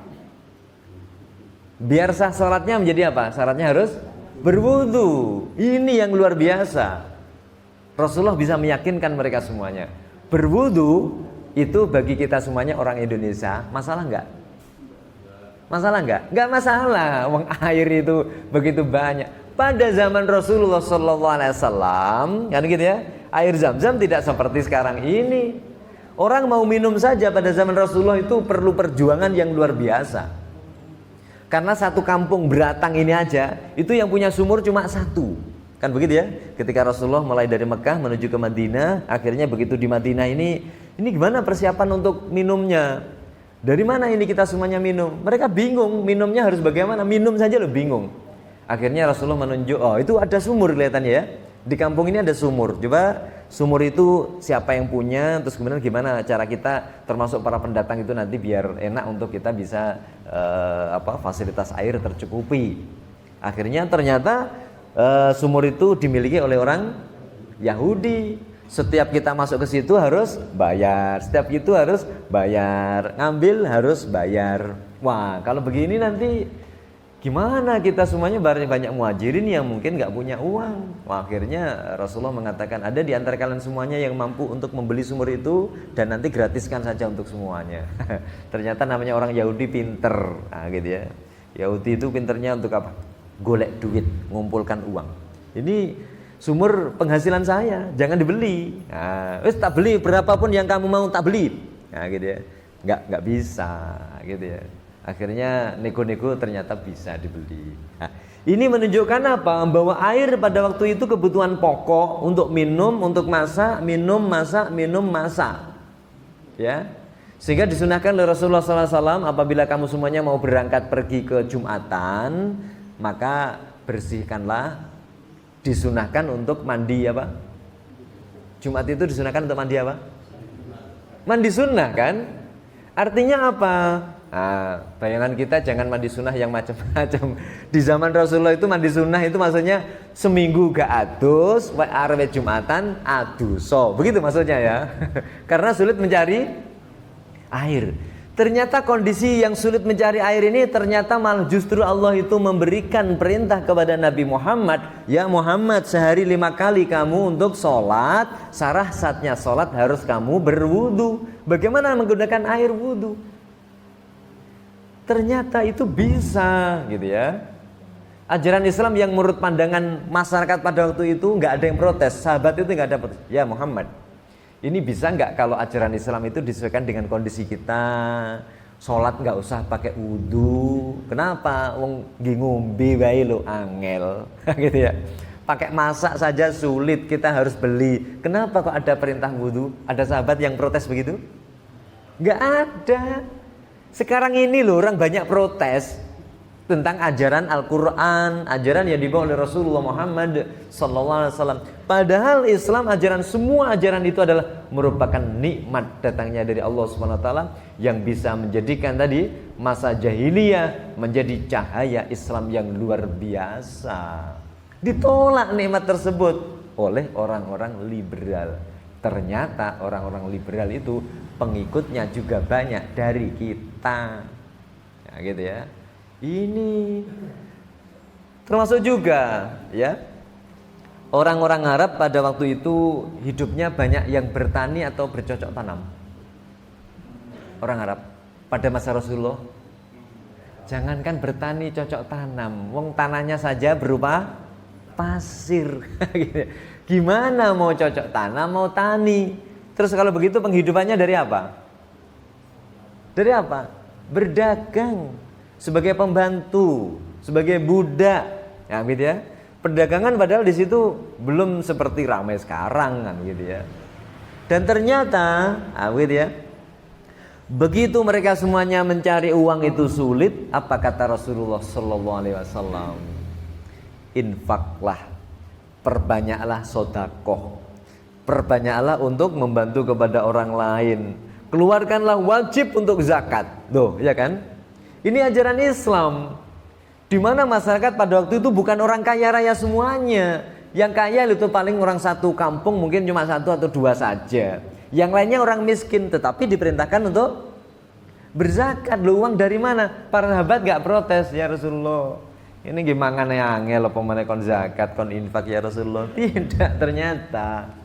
Biar sah sholatnya menjadi apa? Syaratnya harus berwudu. Ini yang luar biasa. Rasulullah bisa meyakinkan mereka semuanya. Berwudu itu bagi kita semuanya orang Indonesia, masalah enggak? Masalah enggak? Enggak masalah. Wong air itu begitu banyak. Pada zaman Rasulullah SAW, kan gitu ya, air Zam-Zam tidak seperti sekarang ini. Orang mau minum saja pada zaman Rasulullah itu perlu perjuangan yang luar biasa. Karena satu kampung Beratang ini aja, itu yang punya sumur cuma satu. Kan begitu ya? Ketika Rasulullah mulai dari Mekah menuju ke Madinah, akhirnya begitu di Madinah ini gimana persiapan untuk minumnya? Dari mana ini kita semuanya minum? Mereka bingung, minumnya harus bagaimana? Minum saja loh bingung. Akhirnya Rasulullah menunjuk, oh itu ada sumur kelihatannya ya. Di kampung ini ada sumur. Coba sumur itu siapa yang punya, terus kemudian gimana cara kita termasuk para pendatang itu nanti biar enak untuk kita bisa fasilitas air tercukupi. Akhirnya ternyata sumur itu dimiliki oleh orang Yahudi. Setiap kita masuk ke situ harus bayar, setiap itu harus bayar, ngambil harus bayar. Wah, kalau begini nanti gimana kita semuanya banyak muhajirin yang mungkin nggak punya uang. Wah, akhirnya Rasulullah mengatakan ada di antara kalian semuanya yang mampu untuk membeli sumur itu dan nanti gratiskan saja untuk semuanya. Ternyata namanya orang Yahudi pinter, gitu ya. Yahudi itu pinternya untuk apa? Golek duit, ngumpulkan uang. Ini sumur penghasilan saya, jangan dibeli. Wis tak beli berapapun yang kamu mau tak beli. Gitu ya. Nggak bisa, gitu ya. Akhirnya nego-nego ternyata bisa dibeli. Ini menunjukkan apa? Bahwa air pada waktu itu kebutuhan pokok untuk minum, untuk masak, minum, masak, minum, masak. Ya, sehingga disunahkan oleh Rasulullah SAW apabila kamu semuanya mau berangkat pergi ke Jumatan, maka bersihkanlah. Disunahkan untuk mandi apa? Jumat itu disunahkan untuk mandi apa? Mandi sunnah kan? Artinya apa? Bayangan kita jangan mandi sunnah yang macam-macam. Di zaman Rasulullah itu mandi sunnah itu maksudnya seminggu gak adus, arep Jumatan aduso. Begitu maksudnya ya. Karena sulit mencari air. Ternyata kondisi yang sulit mencari air ini ternyata malah justru Allah itu memberikan perintah kepada Nabi Muhammad, ya Muhammad, sehari 5 kali kamu untuk sholat, syaratnya sholat harus kamu berwudu. Bagaimana menggunakan air wudu? Ternyata itu bisa, gitu ya. Ajaran Islam yang menurut pandangan masyarakat pada waktu itu nggak ada yang protes. Sahabat itu nggak ada protes. Ya Muhammad, ini bisa nggak kalau ajaran Islam itu disesuaikan dengan kondisi kita? Sholat nggak usah pakai wudu. Kenapa? Wong ngombe wae lo angel, gitu ya. Pakai masak saja sulit, kita harus beli. Kenapa kok ada perintah wudu? Ada sahabat yang protes begitu? Nggak ada. Sekarang ini loh orang banyak protes tentang ajaran Al-Quran, ajaran yang dibawa oleh Rasulullah Muhammad SAW. Padahal Islam, semua ajaran itu adalah merupakan nikmat datangnya dari Allah SWT yang bisa menjadikan tadi masa jahiliyah menjadi cahaya Islam yang luar biasa. Ditolak nikmat tersebut oleh orang-orang liberal. Ternyata orang-orang liberal itu pengikutnya juga banyak dari kita, ya, gitu ya. Ini termasuk juga ya orang-orang Arab pada waktu itu hidupnya banyak yang bertani atau bercocok tanam. Orang Arab pada masa Rasulullah, jangankan bertani cocok tanam, wong tanahnya saja berupa pasir. Gimana mau cocok tanam, mau tani? Terus kalau begitu penghidupannya dari apa? Dari apa? Berdagang. Sebagai pembantu, sebagai budak, ya gitu ya. Perdagangan padahal di situ belum seperti ramai sekarang kan gitu ya. Dan ternyata, gitu ya. Begitu mereka semuanya mencari uang itu sulit, apa kata Rasulullah sallallahu alaihi wasallam? Infaklah, perbanyaklah sedekah. Perbanyaklah untuk membantu kepada orang lain. Keluarkanlah wajib untuk zakat. Tuh, ya kan? Ini ajaran Islam. Di mana masyarakat pada waktu itu bukan orang kaya raya semuanya. Yang kaya itu paling orang satu kampung, mungkin cuma satu atau dua saja. Yang lainnya orang miskin, tetapi diperintahkan untuk berzakat. Loh, uang dari mana? Para sahabat gak protes, ya Rasulullah. Ini gimana ya angel apa mana kon zakat, kon infak ya Rasulullah. Tidak, ternyata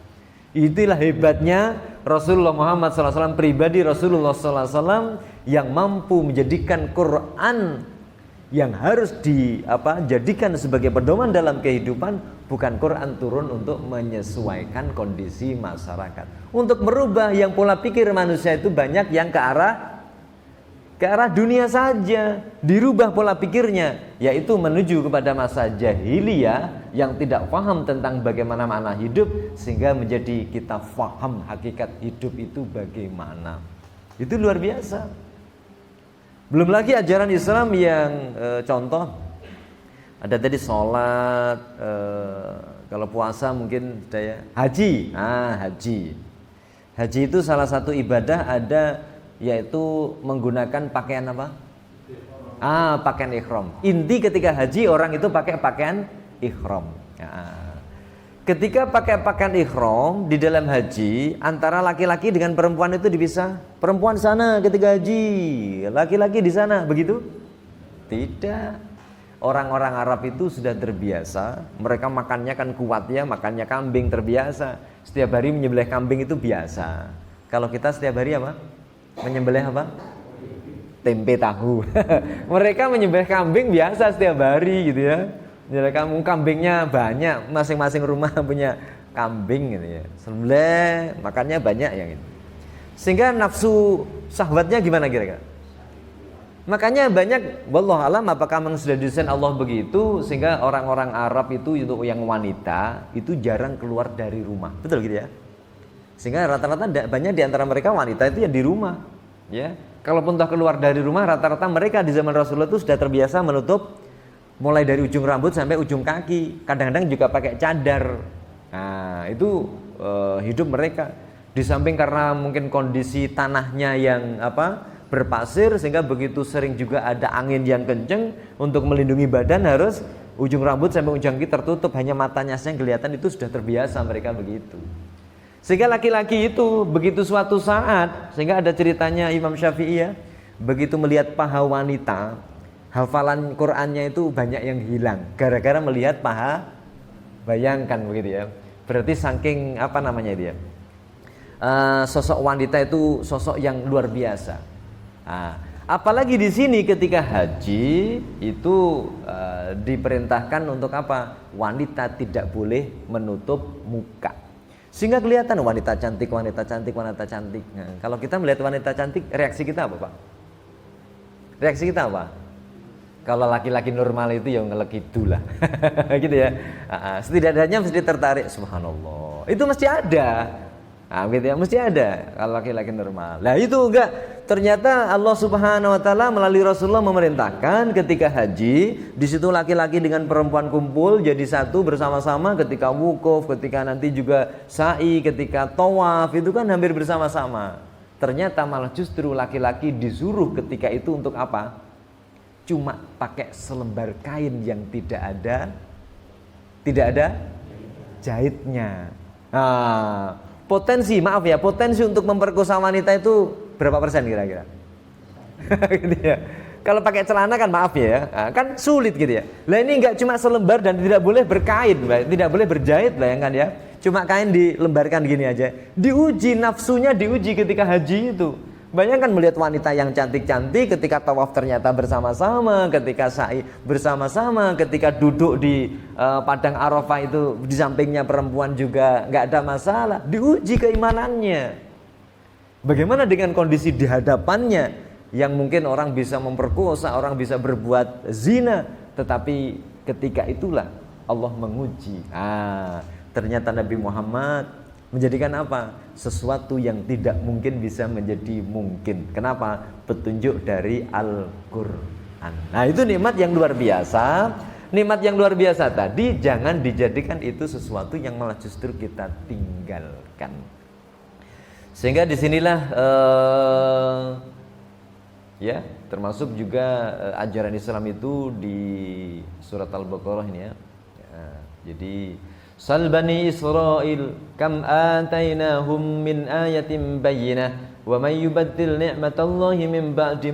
itulah hebatnya Rasulullah Muhammad SAW, pribadi Rasulullah SAW yang mampu menjadikan Quran yang harus dijadikan sebagai pedoman dalam kehidupan, bukan Quran turun untuk menyesuaikan kondisi masyarakat, untuk merubah yang pola pikir manusia itu banyak yang ke arah dunia saja, dirubah pola pikirnya, yaitu menuju kepada masa jahiliyah yang tidak paham tentang bagaimana makna hidup, sehingga menjadi kita paham hakikat hidup itu bagaimana. Itu luar biasa. Belum lagi ajaran Islam yang contoh, ada tadi sholat, kalau puasa mungkin ya, haji. Haji itu salah satu ibadah ada, yaitu menggunakan pakaian apa? Pakaian ihram. Inti ketika haji orang itu pakai pakaian ihram. Ketika pakai pakaian ihram di dalam haji, antara laki-laki dengan perempuan itu dipisah. Perempuan sana ketika haji, laki-laki di sana, begitu? Tidak. Orang-orang Arab itu sudah terbiasa. Mereka makannya kan kuat ya, makannya kambing terbiasa. Setiap hari menyembelih kambing itu biasa. Kalau kita setiap hari apa? Menyembelih apa? Tempe tahu. Mereka menyembelih kambing biasa setiap hari gitu ya. Jadi kamu kambingnya banyak, masing-masing rumah punya kambing gitu ya. Sembelih, makannya banyak ya gitu. Sehingga nafsu syahwatnya gimana kira-kira? Makanya banyak, wallahu alam apakah memang sudah desain Allah begitu sehingga orang-orang Arab itu yang wanita itu jarang keluar dari rumah. Betul gitu ya? Sehingga rata-rata banyak di antara mereka wanita itu ya di rumah, ya. Kalaupun toh keluar dari rumah, rata-rata mereka di zaman Rasulullah itu sudah terbiasa menutup mulai dari ujung rambut sampai ujung kaki. Kadang-kadang juga pakai cadar. Nah, itu hidup mereka. Di samping karena mungkin kondisi tanahnya yang berpasir, sehingga begitu sering juga ada angin yang kenceng, untuk melindungi badan harus ujung rambut sampai ujung kaki tertutup, hanya matanya saja yang kelihatan. Itu sudah terbiasa mereka begitu. Sehingga laki-laki itu begitu suatu saat, sehingga ada ceritanya Imam Syafi'i ya, begitu melihat paha wanita, hafalan Qur'annya itu banyak yang hilang gara-gara melihat paha. Bayangkan begitu ya. Berarti saking dia, sosok wanita itu sosok yang luar biasa. Apalagi di sini ketika haji itu diperintahkan untuk apa? Wanita tidak boleh menutup muka. Sehingga kelihatan wanita cantik. Nah, kalau kita melihat wanita cantik, reaksi kita apa, Pak? Reaksi kita apa? Kalau laki-laki normal itu ya ngelekidu lah. Gitu ya. Setidaknya mesti tertarik, subhanallah. Itu mesti ada. Gitu ya, mesti ada kalau laki-laki normal. Nah, itu enggak. Ternyata Allah Subhanahu wa taala melalui Rasulullah memerintahkan ketika haji, di situ laki-laki dengan perempuan kumpul jadi satu bersama-sama, ketika wukuf, ketika nanti juga sa'i, ketika tawaf, itu kan hampir bersama-sama. Ternyata malah justru laki-laki disuruh ketika itu untuk apa? Cuma pakai selembar kain yang tidak ada jahitnya. Potensi untuk memperkosa wanita itu berapa persen kira-kira? Gitu ya. Kalau pakai celana kan maaf ya, kan sulit gitu ya. Lah ini enggak cuma selembar dan tidak boleh berkain, tidak boleh berjahit, bayangkan ya. Cuma kain dilembarkan gini aja. Diuji nafsunya, diuji ketika haji itu. Bayangkan melihat wanita yang cantik-cantik ketika tawaf ternyata bersama-sama, ketika sa'i bersama-sama, ketika duduk di padang Arafah itu di sampingnya perempuan juga nggak ada masalah. Diuji keimanannya. Bagaimana dengan kondisi di hadapannya yang mungkin orang bisa memperkosa, orang bisa berbuat zina, tetapi ketika itulah Allah menguji. Ternyata Nabi Muhammad menjadikan apa? Sesuatu yang tidak mungkin bisa menjadi mungkin. Kenapa? Petunjuk dari Al-Quran. Nah, itu nikmat yang luar biasa. Nikmat yang luar biasa tadi jangan dijadikan itu sesuatu yang malah justru kita tinggalkan. Sehingga disinilah ya, termasuk juga ajaran Islam itu di surat Al-Baqarah ini ya. Jadi sal bani Israil kam atainahum min ayatin bayyinah wa may yubaddil ni'matallahi min ba'di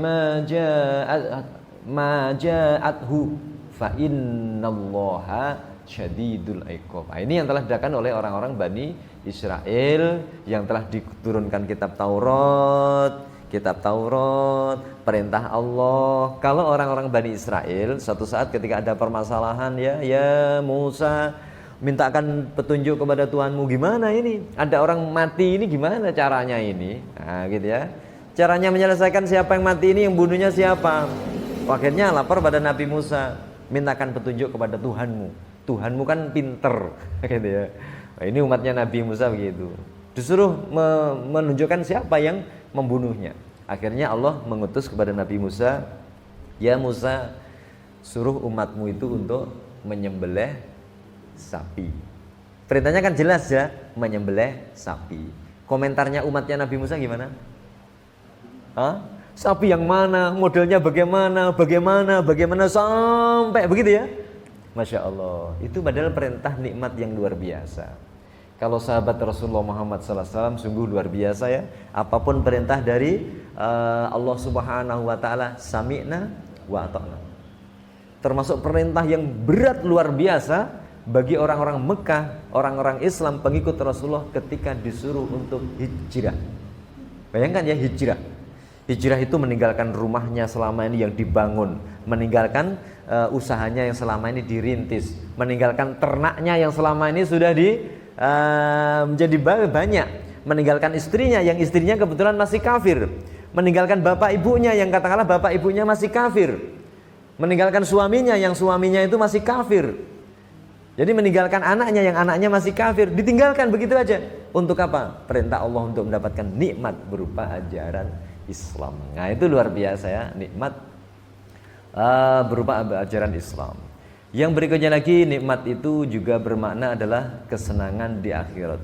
ma ja'athu fa innallaha syadidul iqab. Ini yang telah dilakukan oleh orang-orang Bani Israel yang telah diturunkan kitab Taurat, perintah Allah. Kalau orang-orang Bani Israel suatu saat ketika ada permasalahan ya Musa, mintakan petunjuk kepada Tuhanmu, gimana ini? Ada orang mati ini, gimana caranya ini? Nah, gitu ya. Caranya menyelesaikan siapa yang mati ini, yang bunuhnya siapa? Akhirnya lapor pada Nabi Musa, mintakan petunjuk kepada Tuhanmu. Tuhanmu kan pinter, gitu ya. Nah, ini umatnya Nabi Musa begitu. Disuruh menunjukkan siapa yang membunuhnya. Akhirnya Allah mengutus kepada Nabi Musa, ya Musa, suruh umatmu itu untuk menyembelih sapi. Perintahnya kan jelas ya, menyembelih sapi. Komentarnya umatnya Nabi Musa gimana? Sapi yang mana, modelnya bagaimana sampai begitu ya. Masya Allah, itu padahal perintah nikmat yang luar biasa. Kalau sahabat Rasulullah Muhammad SAW sungguh luar biasa ya. Apapun perintah dari Allah Subhanahu Wa Taala, sami'na wa ata'na. Termasuk perintah yang berat luar biasa bagi orang-orang Mekah, orang-orang Islam pengikut Rasulullah ketika disuruh untuk hijrah. Bayangkan ya, hijrah itu meninggalkan rumahnya selama ini yang dibangun, meninggalkan usahanya yang selama ini dirintis, meninggalkan ternaknya yang selama ini sudah menjadi banyak, meninggalkan istrinya yang istrinya kebetulan masih kafir, meninggalkan bapak ibunya yang katakanlah bapak ibunya masih kafir, meninggalkan suaminya yang suaminya itu masih kafir. Jadi meninggalkan anaknya yang anaknya masih kafir, ditinggalkan begitu aja. Untuk apa? Perintah Allah untuk mendapatkan nikmat berupa ajaran Islam. Nah, itu luar biasa ya, nikmat berupa ajaran Islam. Yang berikutnya lagi, nikmat itu juga bermakna adalah kesenangan di akhirat.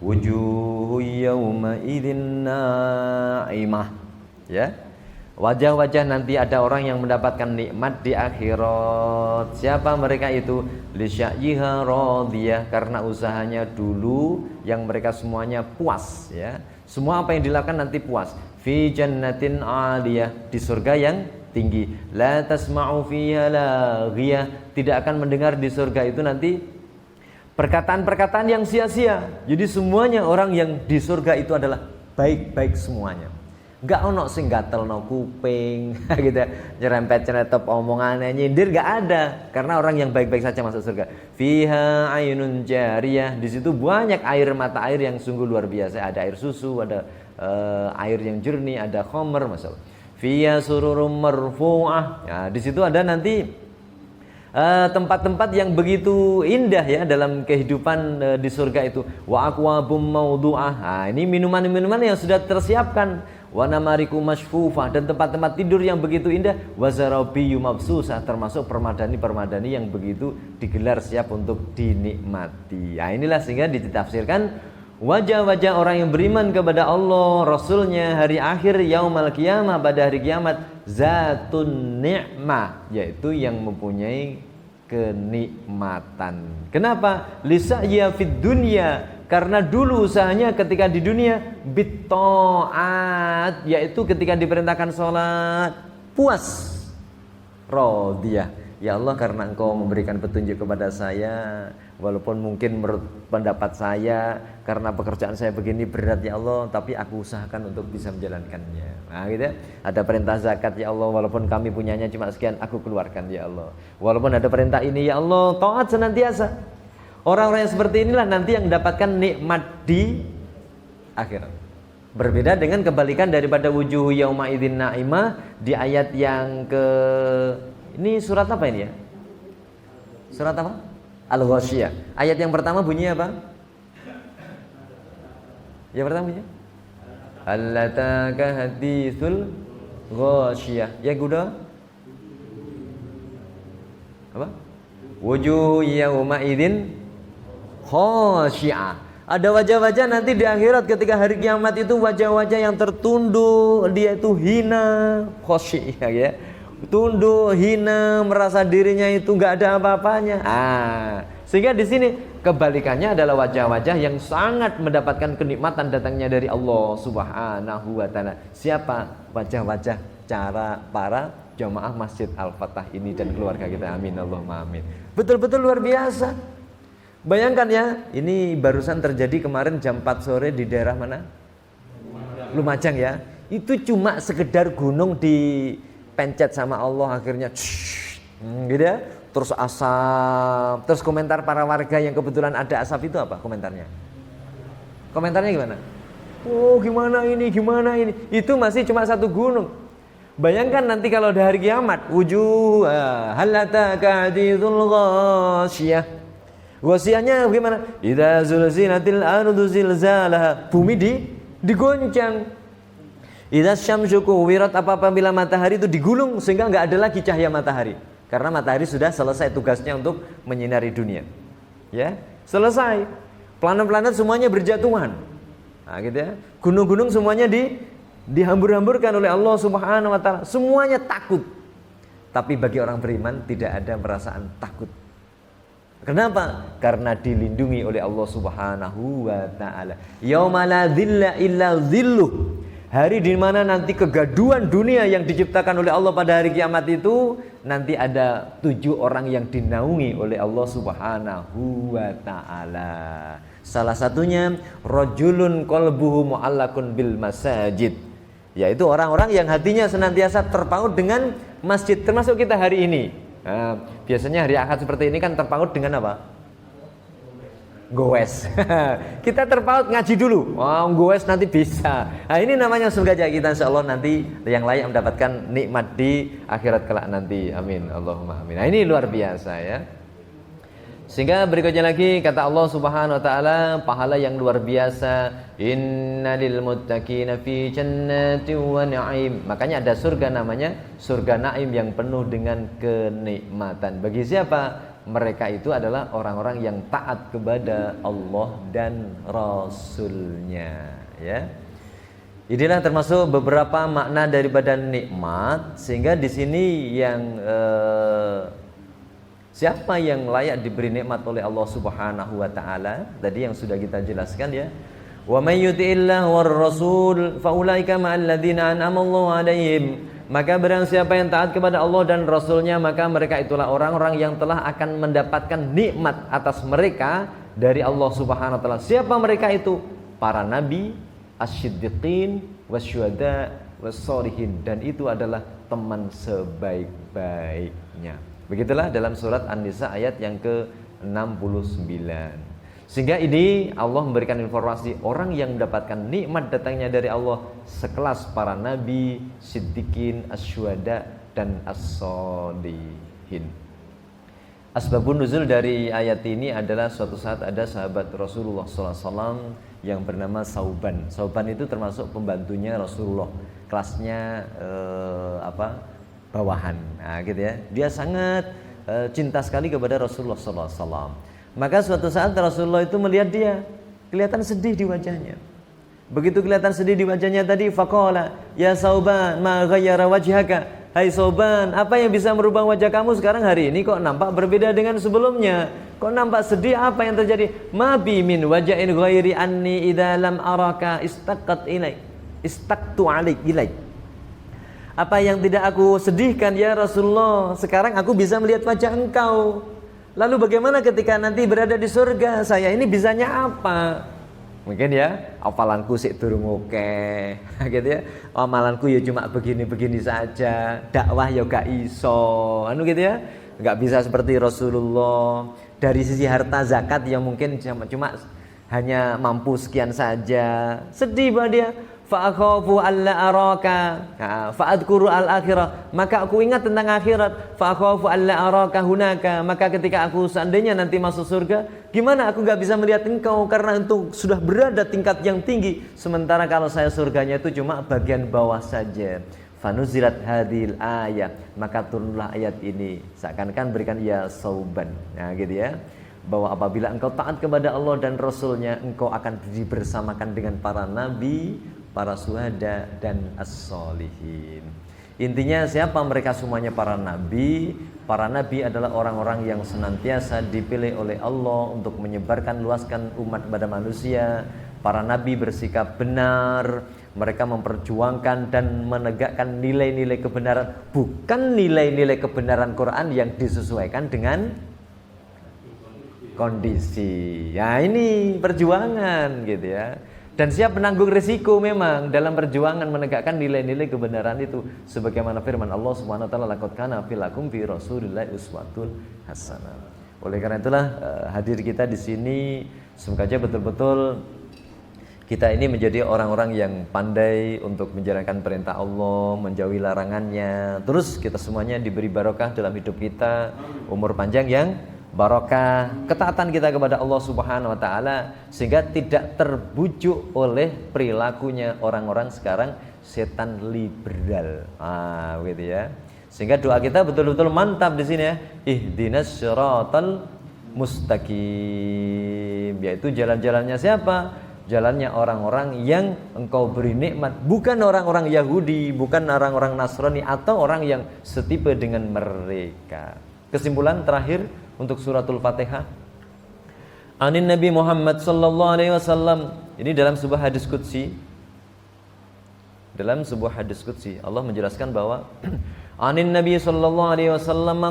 Wujuhu yawma idzin na'imah. Ya. Wajah-wajah nanti ada orang yang mendapatkan nikmat di akhirat. Siapa mereka itu? Lisya'yiha radiyah, karena usahanya dulu yang mereka semuanya puas ya. Semua apa yang dilakukan nanti puas. Fi jannatin 'aliyah, di surga yang tinggi. La tasma'u fiha laghiyah, tidak akan mendengar di surga itu nanti perkataan-perkataan yang sia-sia. Jadi semuanya orang yang di surga itu adalah baik-baik semuanya. Enggak ono sing gatelno kuping gitu ya, nyerempet-nyerempet omongannya, nyindir, enggak ada. Karena orang yang baik-baik saja masuk surga. Fiha ainun jariyah, di situ banyak air, mata air yang sungguh luar biasa. Ada air susu, ada air yang jernih, ada khamr, masalah. Fiha sururum marfu'ah. Ya, di situ ada nanti tempat-tempat yang begitu indah ya dalam kehidupan di surga itu. Wa aqwabum mawdu'ah. Nah, ini minuman-minuman yang sudah tersiapkan. Wa namariku masfufah, dan tempat-tempat tidur yang begitu indah. Wa zarabiyyu mabsusah, termasuk permadani-permadani yang begitu digelar siap untuk dinikmati. Nah, inilah sehingga ditafsirkan wajah-wajah orang yang beriman kepada Allah, Rasulnya, hari akhir, yaumal qiyamah, pada hari kiamat, zatun ni'mah, yaitu yang mempunyai kenikmatan. Kenapa? Lisa'ya fid dunya, karena dulu usahanya ketika di dunia bitta'at, yaitu ketika diperintahkan sholat puas. Radiyah, ya Allah, karena Engkau memberikan petunjuk kepada saya, walaupun mungkin menurut pendapat saya karena pekerjaan saya begini berat ya Allah, tapi aku usahakan untuk bisa menjalankannya. Nah, gitu ya. Ada perintah zakat ya Allah, walaupun kami punyanya cuma sekian, aku keluarkan ya Allah. Walaupun ada perintah ini ya Allah, taat senantiasa. Orang-orang yang seperti inilah nanti yang mendapatkan nikmat di akhirat. Berbeda dengan kebalikan daripada wujuhu yauma idzin na'imah di ayat yang ke, ini surat apa ini ya? Surat apa? Al-Ghasyiyah. Ayat yang pertama bunyinya apa? Yang pertama bunyinya Allataka hadithul ghasyiyah. Yang kedua apa? Wujuh yauma idzin khasyi'ah. Ada wajah-wajah nanti di akhirat ketika hari kiamat itu wajah-wajah yang tertunduk, dia itu hina, khasyi'ah ya. Tunduk, hina, merasa dirinya itu enggak ada apa-apanya. Sehingga di sini kebalikannya adalah wajah-wajah yang sangat mendapatkan kenikmatan datangnya dari Allah Subhanahu wa taala. Siapa? Wajah-wajah para jamaah Masjid Al-Fatah ini dan keluarga kita. Amin Allahumma amin. Betul-betul luar biasa. Bayangkan ya, ini barusan terjadi kemarin jam 4 sore di daerah mana? Lumajang ya. Itu cuma sekedar gunung dipencet sama Allah akhirnya gitu ya. Terus asap, terus komentar para warga yang kebetulan ada asap itu apa komentarnya? Komentarnya gimana? Oh gimana ini? Itu masih cuma satu gunung. Bayangkan nanti kalau di hari kiamat, wujuh halataka hadithul ghasyiyah. Ghasyiyahnya bagaimana? Idza zulzilatil ardu zilzalaha. Bumi digoncang. Idza syamsu kuwirat, apabila matahari itu digulung sehingga enggak ada lagi cahaya matahari. Karena matahari sudah selesai tugasnya untuk menyinari dunia. Ya, selesai. Planet-planet semuanya berjatuhan. Nah, gitu ya. Gunung-gunung semuanya dihambur-hamburkan oleh Allah Subhanahu wa taala. Semuanya takut. Tapi bagi orang beriman tidak ada perasaan takut. Kenapa? Karena dilindungi oleh Allah Subhanahu wa taala. Yauma la dzilla illa dzilluh. Hari di mana nanti kegaduhan dunia yang diciptakan oleh Allah pada hari kiamat itu, nanti ada 7 orang yang dinaungi oleh Allah Subhanahu wa taala. Salah satunya rajulun qalbuhu mu'allaqun bil masajid, yaitu orang-orang yang hatinya senantiasa terpaut dengan masjid, termasuk kita hari ini. Biasanya hari Ahad seperti ini kan terpaut dengan apa? Goes. Kita terpaut ngaji dulu. Goes nanti bisa. Nah, ini namanya surga kita, insyaallah nanti yang layak mendapatkan nikmat di akhirat kelak nanti. Amin Allahumma amin. Nah, ini luar biasa ya. Sehingga berikutnya lagi kata Allah Subhanahu wa taala, pahala yang luar biasa, innalil muttaqina fi jannatin wa na'im. Makanya ada surga namanya surga naim yang penuh dengan kenikmatan. Bagi siapa? Mereka itu adalah orang-orang yang taat kepada Allah dan Rasulnya ya. Inilah termasuk beberapa makna daripada nikmat. Sehingga di sini yang siapa yang layak diberi nikmat oleh Allah Subhanahu wa taala? Tadi yang sudah kita jelaskan ya. Wa may yuti'illah war rasul fa ulaika ma'al ladzina an'ama Allahu 'alaihim. Maka barang siapa yang taat kepada Allah dan Rasulnya, maka mereka itulah orang-orang yang telah akan mendapatkan nikmat atas mereka dari Allah Subhanahu wa taala. Siapa mereka itu? Para nabi, asy-syiddiqin, wasyuhada, wassalihin, dan itu adalah teman sebaik-baiknya. Begitulah dalam surat An-Nisa ayat yang ke-69. Sehingga ini Allah memberikan informasi orang yang mendapatkan nikmat datangnya dari Allah sekelas para nabi, siddiqin, asyuhada, dan as-sholihin. Asbabun nuzul dari ayat ini adalah suatu saat ada sahabat Rasulullah SAW yang bernama Sauban. Sauban itu termasuk pembantunya Rasulullah, kelasnya bawahan. Nah, gitu ya. Dia sangat cinta sekali kepada Rasulullah SAW. Maka suatu saat Rasulullah itu melihat dia kelihatan sedih di wajahnya. Begitu kelihatan sedih di wajahnya tadi, faqala ya Sauban ma ghayyara wajhaka. Hai Sauban, apa yang bisa merubah wajah kamu sekarang hari ini kok nampak berbeda dengan sebelumnya? Kok nampak sedih? Apa yang terjadi? Ma bi min waja'in ghairi anni idza lam araka istaqat ilaik. Istaqtu ilaik. Apa yang tidak aku sedihkan ya Rasulullah, sekarang aku bisa melihat wajah engkau. Lalu bagaimana ketika nanti berada di surga? Saya ini bisanya apa? Mungkin ya, hafalanku sik durung oke, gitu ya. Amalanku ya cuma begini-begini saja. Dakwah ya gak iso, gitu ya. Gak bisa seperti Rasulullah. Dari sisi harta zakat yang mungkin cuma hanya mampu sekian saja. Sedih bah dia. fa akhafu alla araka, fa adkuru al-akhirah, maka aku ingat tentang akhirat, fa akhafu alla araka hunaka, maka ketika aku seandainya nanti masuk surga, gimana aku enggak bisa melihat engkau karena itu sudah berada tingkat yang tinggi, sementara kalau saya surganya itu cuma bagian bawah saja. Fanuzilat hadil ayat, maka turunlah ayat ini seakan-akan berikan ya sauban, nah gitu ya, bahwa apabila engkau taat kepada Allah dan Rasulnya, engkau akan dibersamakan dengan para nabi, para syuhada dan as-solihin. Intinya siapa mereka semuanya? Para nabi. Para nabi adalah orang-orang yang senantiasa dipilih oleh Allah untuk menyebarkan luaskan umat pada manusia. Para nabi bersikap benar, mereka memperjuangkan dan menegakkan nilai-nilai kebenaran, bukan nilai-nilai kebenaran Quran yang disesuaikan dengan kondisi. Ya ini perjuangan gitu ya. Dan siap menanggung risiko memang dalam perjuangan menegakkan nilai-nilai kebenaran itu, sebagaimana firman Allah Subhanahu wa taala, laqad kana fil lakum fi rasulillahi uswatun hasanah. Oleh karena itulah hadir kita di sini semoga aja betul-betul kita ini menjadi orang-orang yang pandai untuk menjalankan perintah Allah, menjauhi larangannya. Terus kita semuanya diberi barokah dalam hidup kita, umur panjang yang barokah, ketaatan kita kepada Allah Subhanahu wa taala sehingga tidak terbujuk oleh perilakunya orang-orang sekarang, setan liberal. Gitu ya. Sehingga doa kita betul-betul mantap di sini ya. Ihdinas syiratal mustaqim, yaitu jalan-jalannya siapa? Jalannya orang-orang yang engkau beri nikmat, bukan orang-orang Yahudi, bukan orang-orang Nasrani atau orang yang setipe dengan mereka. Kesimpulan terakhir untuk suratul Fatihah, anin Nabi Muhammad sallallahu alaihi wasallam. Ini dalam sebuah hadis qudsi. Dalam sebuah hadis qudsi Allah menjelaskan bahwa anin Nabi sallallahu alaihi wasallam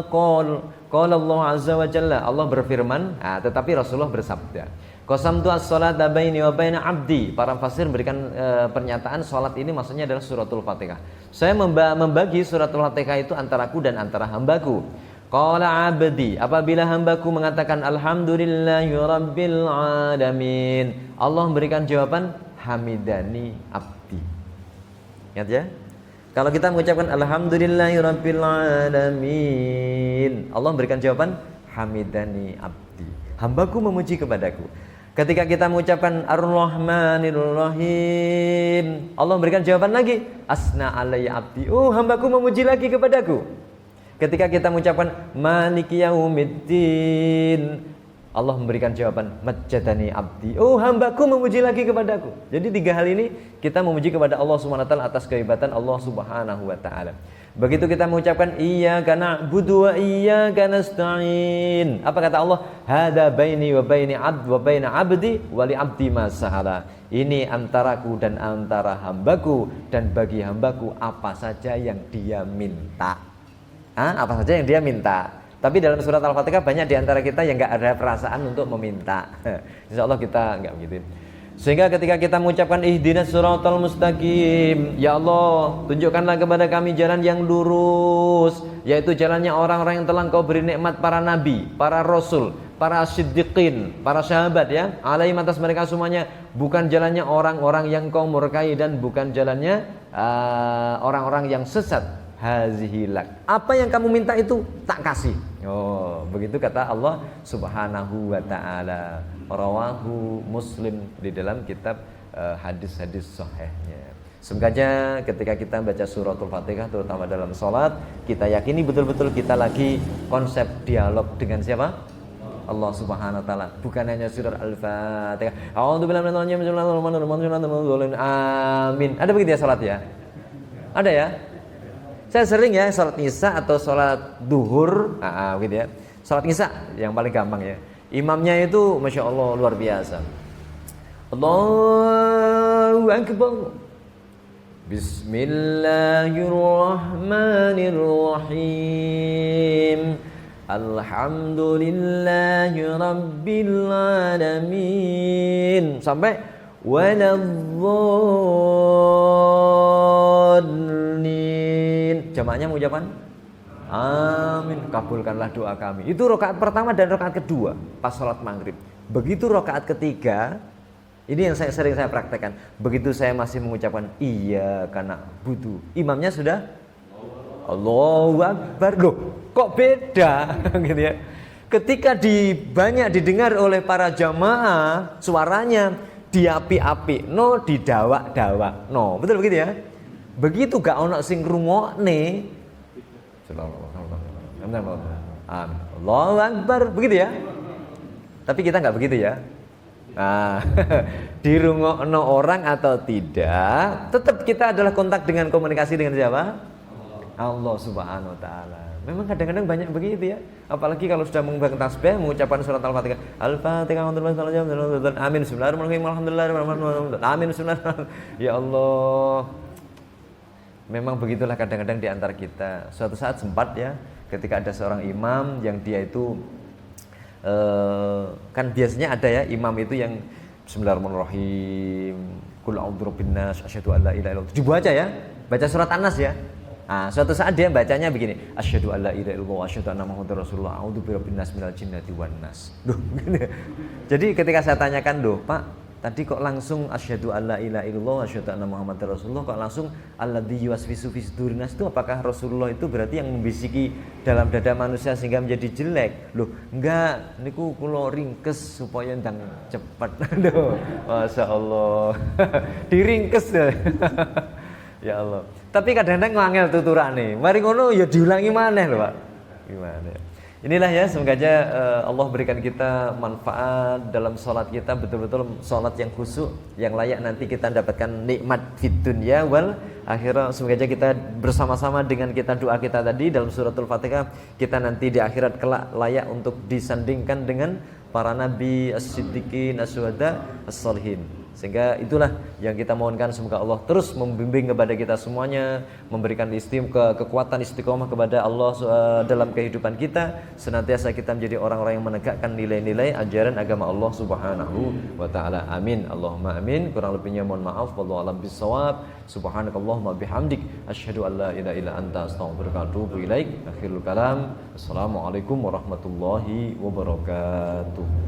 qala Allah azza wa jalla, Allah berfirman, tetapi Rasulullah bersabda, qasamtu as-salata baini wa baina abdi. Para fasir memberikan pernyataan salat ini maksudnya adalah suratul Fatihah. Saya membagi suratul Fatihah itu antaraku dan antara hambaku. Qala abdi, apabila hambaku mengatakan alhamdulillahi rabbil alamin, Allah memberikan jawaban hamidani abdi. Ingat ya? Kalau kita mengucapkan alhamdulillahi rabbil alamin, Allah memberikan jawaban hamidani abdi, hambaku memuji kepadaku. Ketika kita mengucapkan ar-rahmanir rahim, Allah memberikan jawaban lagi asna alayya abdi, hambaku memuji lagi kepadaku. Ketika kita mengucapkan maliki yaumiddin, Allah memberikan jawaban majjadani abdi, hambaku memuji lagi kepadaku. Jadi tiga hal ini kita memuji kepada Allah Subhanahu wa taala atas kehebatan Allah Subhanahu wa taala. Begitu kita mengucapkan iyyaka na'budu wa iyyaka nasta'in, apa kata Allah? Hada baini wa baini abdi wa baina abdi wa li abdi ma sa'ala. Ini antaraku dan antara hambaku, dan bagi hambaku apa saja yang dia minta. Apa saja yang dia minta. Tapi dalam surat Al-Fatihah banyak diantara kita yang gak ada perasaan untuk meminta. Insya Allah kita gak begitu. Sehingga ketika kita mengucapkan ihdinas siratal mustaqim, ya Allah tunjukkanlah kepada kami jalan yang lurus, yaitu jalannya orang-orang yang telah Engkau beri nikmat, para nabi, para rasul, para siddiqin, para sahabat ya, alaihim atas mereka semuanya. Bukan jalannya orang-orang yang Engkau murkai, dan bukan jalannya orang-orang yang sesat. Hazihilak, apa yang kamu minta itu tak kasih. Begitu kata Allah Subhanahu wa taala. Rawahu Muslim di dalam kitab hadis-hadis sahihnya. Semoga ketika kita baca suratul Fatihah terutama dalam sholat, kita yakini betul-betul kita lagi konsep dialog dengan siapa? Allah Subhanahu wa taala, bukan hanya surat Al-Fatihah. A'udzubillahi minasyaitonir. Amin. Ada begitu ya sholat ya? Ada ya? Saya sering ya sholat isya atau sholat duhur, gitu ya. Sholat isya yang paling gampang ya. Imamnya itu masya Allah luar biasa. Allahu Akbar. Bismillahirrahmanirrahim. Alhamdulillahi rabbil alamin. Sampai waladhdallin. Jamaahnya mengucapkan amin, kabulkanlah doa kami. Itu rakaat pertama dan rakaat kedua pas sholat maghrib. Begitu rakaat ketiga Ini yang sering saya praktekkan. Begitu saya masih mengucapkan iya karena butuh, imamnya sudah Allahu Akbar. Loh, kok beda gitu ya. Ketika banyak didengar oleh para jamaah, suaranya diapi-api, no didawak-dawak. No, betul begitu ya? Begitu gak ono sing ngrungokne. Allahu Akbar, begitu ya? Tapi kita nggak begitu ya. Nah, dirungokno orang atau tidak, tetap kita adalah kontak dengan komunikasi dengan siapa? Allah Subhanahu wa taala. Memang kadang-kadang banyak begitu ya. Apalagi kalau sudah mengumpulkan tasbih, mengucapkan surat Al-Fatihah. Al-Fatihah, amin, bismillahirrahmanirrahim, alhamdulillah, amin, bismillahirrahmanirrahim. Ya Allah. Memang begitulah kadang-kadang di antara kita. Suatu saat sempat ya, ketika ada seorang imam yang dia itu kan biasanya ada ya imam itu yang bismillahirrahmanirrahim, qul a'udzu birabbin nas, asyhadu an la ilaha illallah. Dibaca ya, baca surat An-Nas ya. Nah, suatu saat dia bacanya begini, asyhadu an la ilaha illallah wa asyhadu anna muhammadar rasulullah, a'udzu birabbin nas minal jinnati wan nas. Duh, gitu. Jadi ketika saya tanyakan, "Duh, Pak, tadi kok langsung asyhadu an la ilaha illallah wa asyhadu anna muhammadar rasulullah, kok langsung alladzi yuwaswisu fi sudurin nas, itu apakah Rasulullah itu berarti yang membisiki dalam dada manusia sehingga menjadi jelek?" Loh, enggak, niku kula ringkes supaya ndang cepet. Aduh, masyaallah. Diringkes deh. Ya Allah. Tapi kadang-kadang ngangel tuturane. Mari ngono ya diulangi maneh lho, Pak. Gimana ya? Inilah ya, semoga aja Allah berikan kita manfaat dalam sholat kita, betul-betul sholat yang khusyuk, yang layak nanti kita dapatkan nikmat fid dunya wal akhirah. Semoga aja kita bersama-sama dengan kita doa kita tadi dalam suratul Fatihah, kita nanti di akhirat kelak layak untuk disandingkan dengan para nabi, as-siddiqin, as-syuhada, as-shalihin. Sehingga itulah yang kita mohonkan, semoga Allah terus membimbing kepada kita semuanya, memberikan kekuatan istiqomah kepada Allah dalam kehidupan kita, senantiasa kita menjadi orang-orang yang menegakkan nilai-nilai ajaran agama Allah Subhanahu wa taala. Amin. Allahumma amin. Kurang lebihnya mohon maaf. Wallahu a'lam bishawab. Subhanakallahumma bihamdik, asyhadu an la ilaha illa anta, astaghfiruka wa atubu ilaik. Akhirul kalam. Assalamualaikum warahmatullahi wabarakatuh.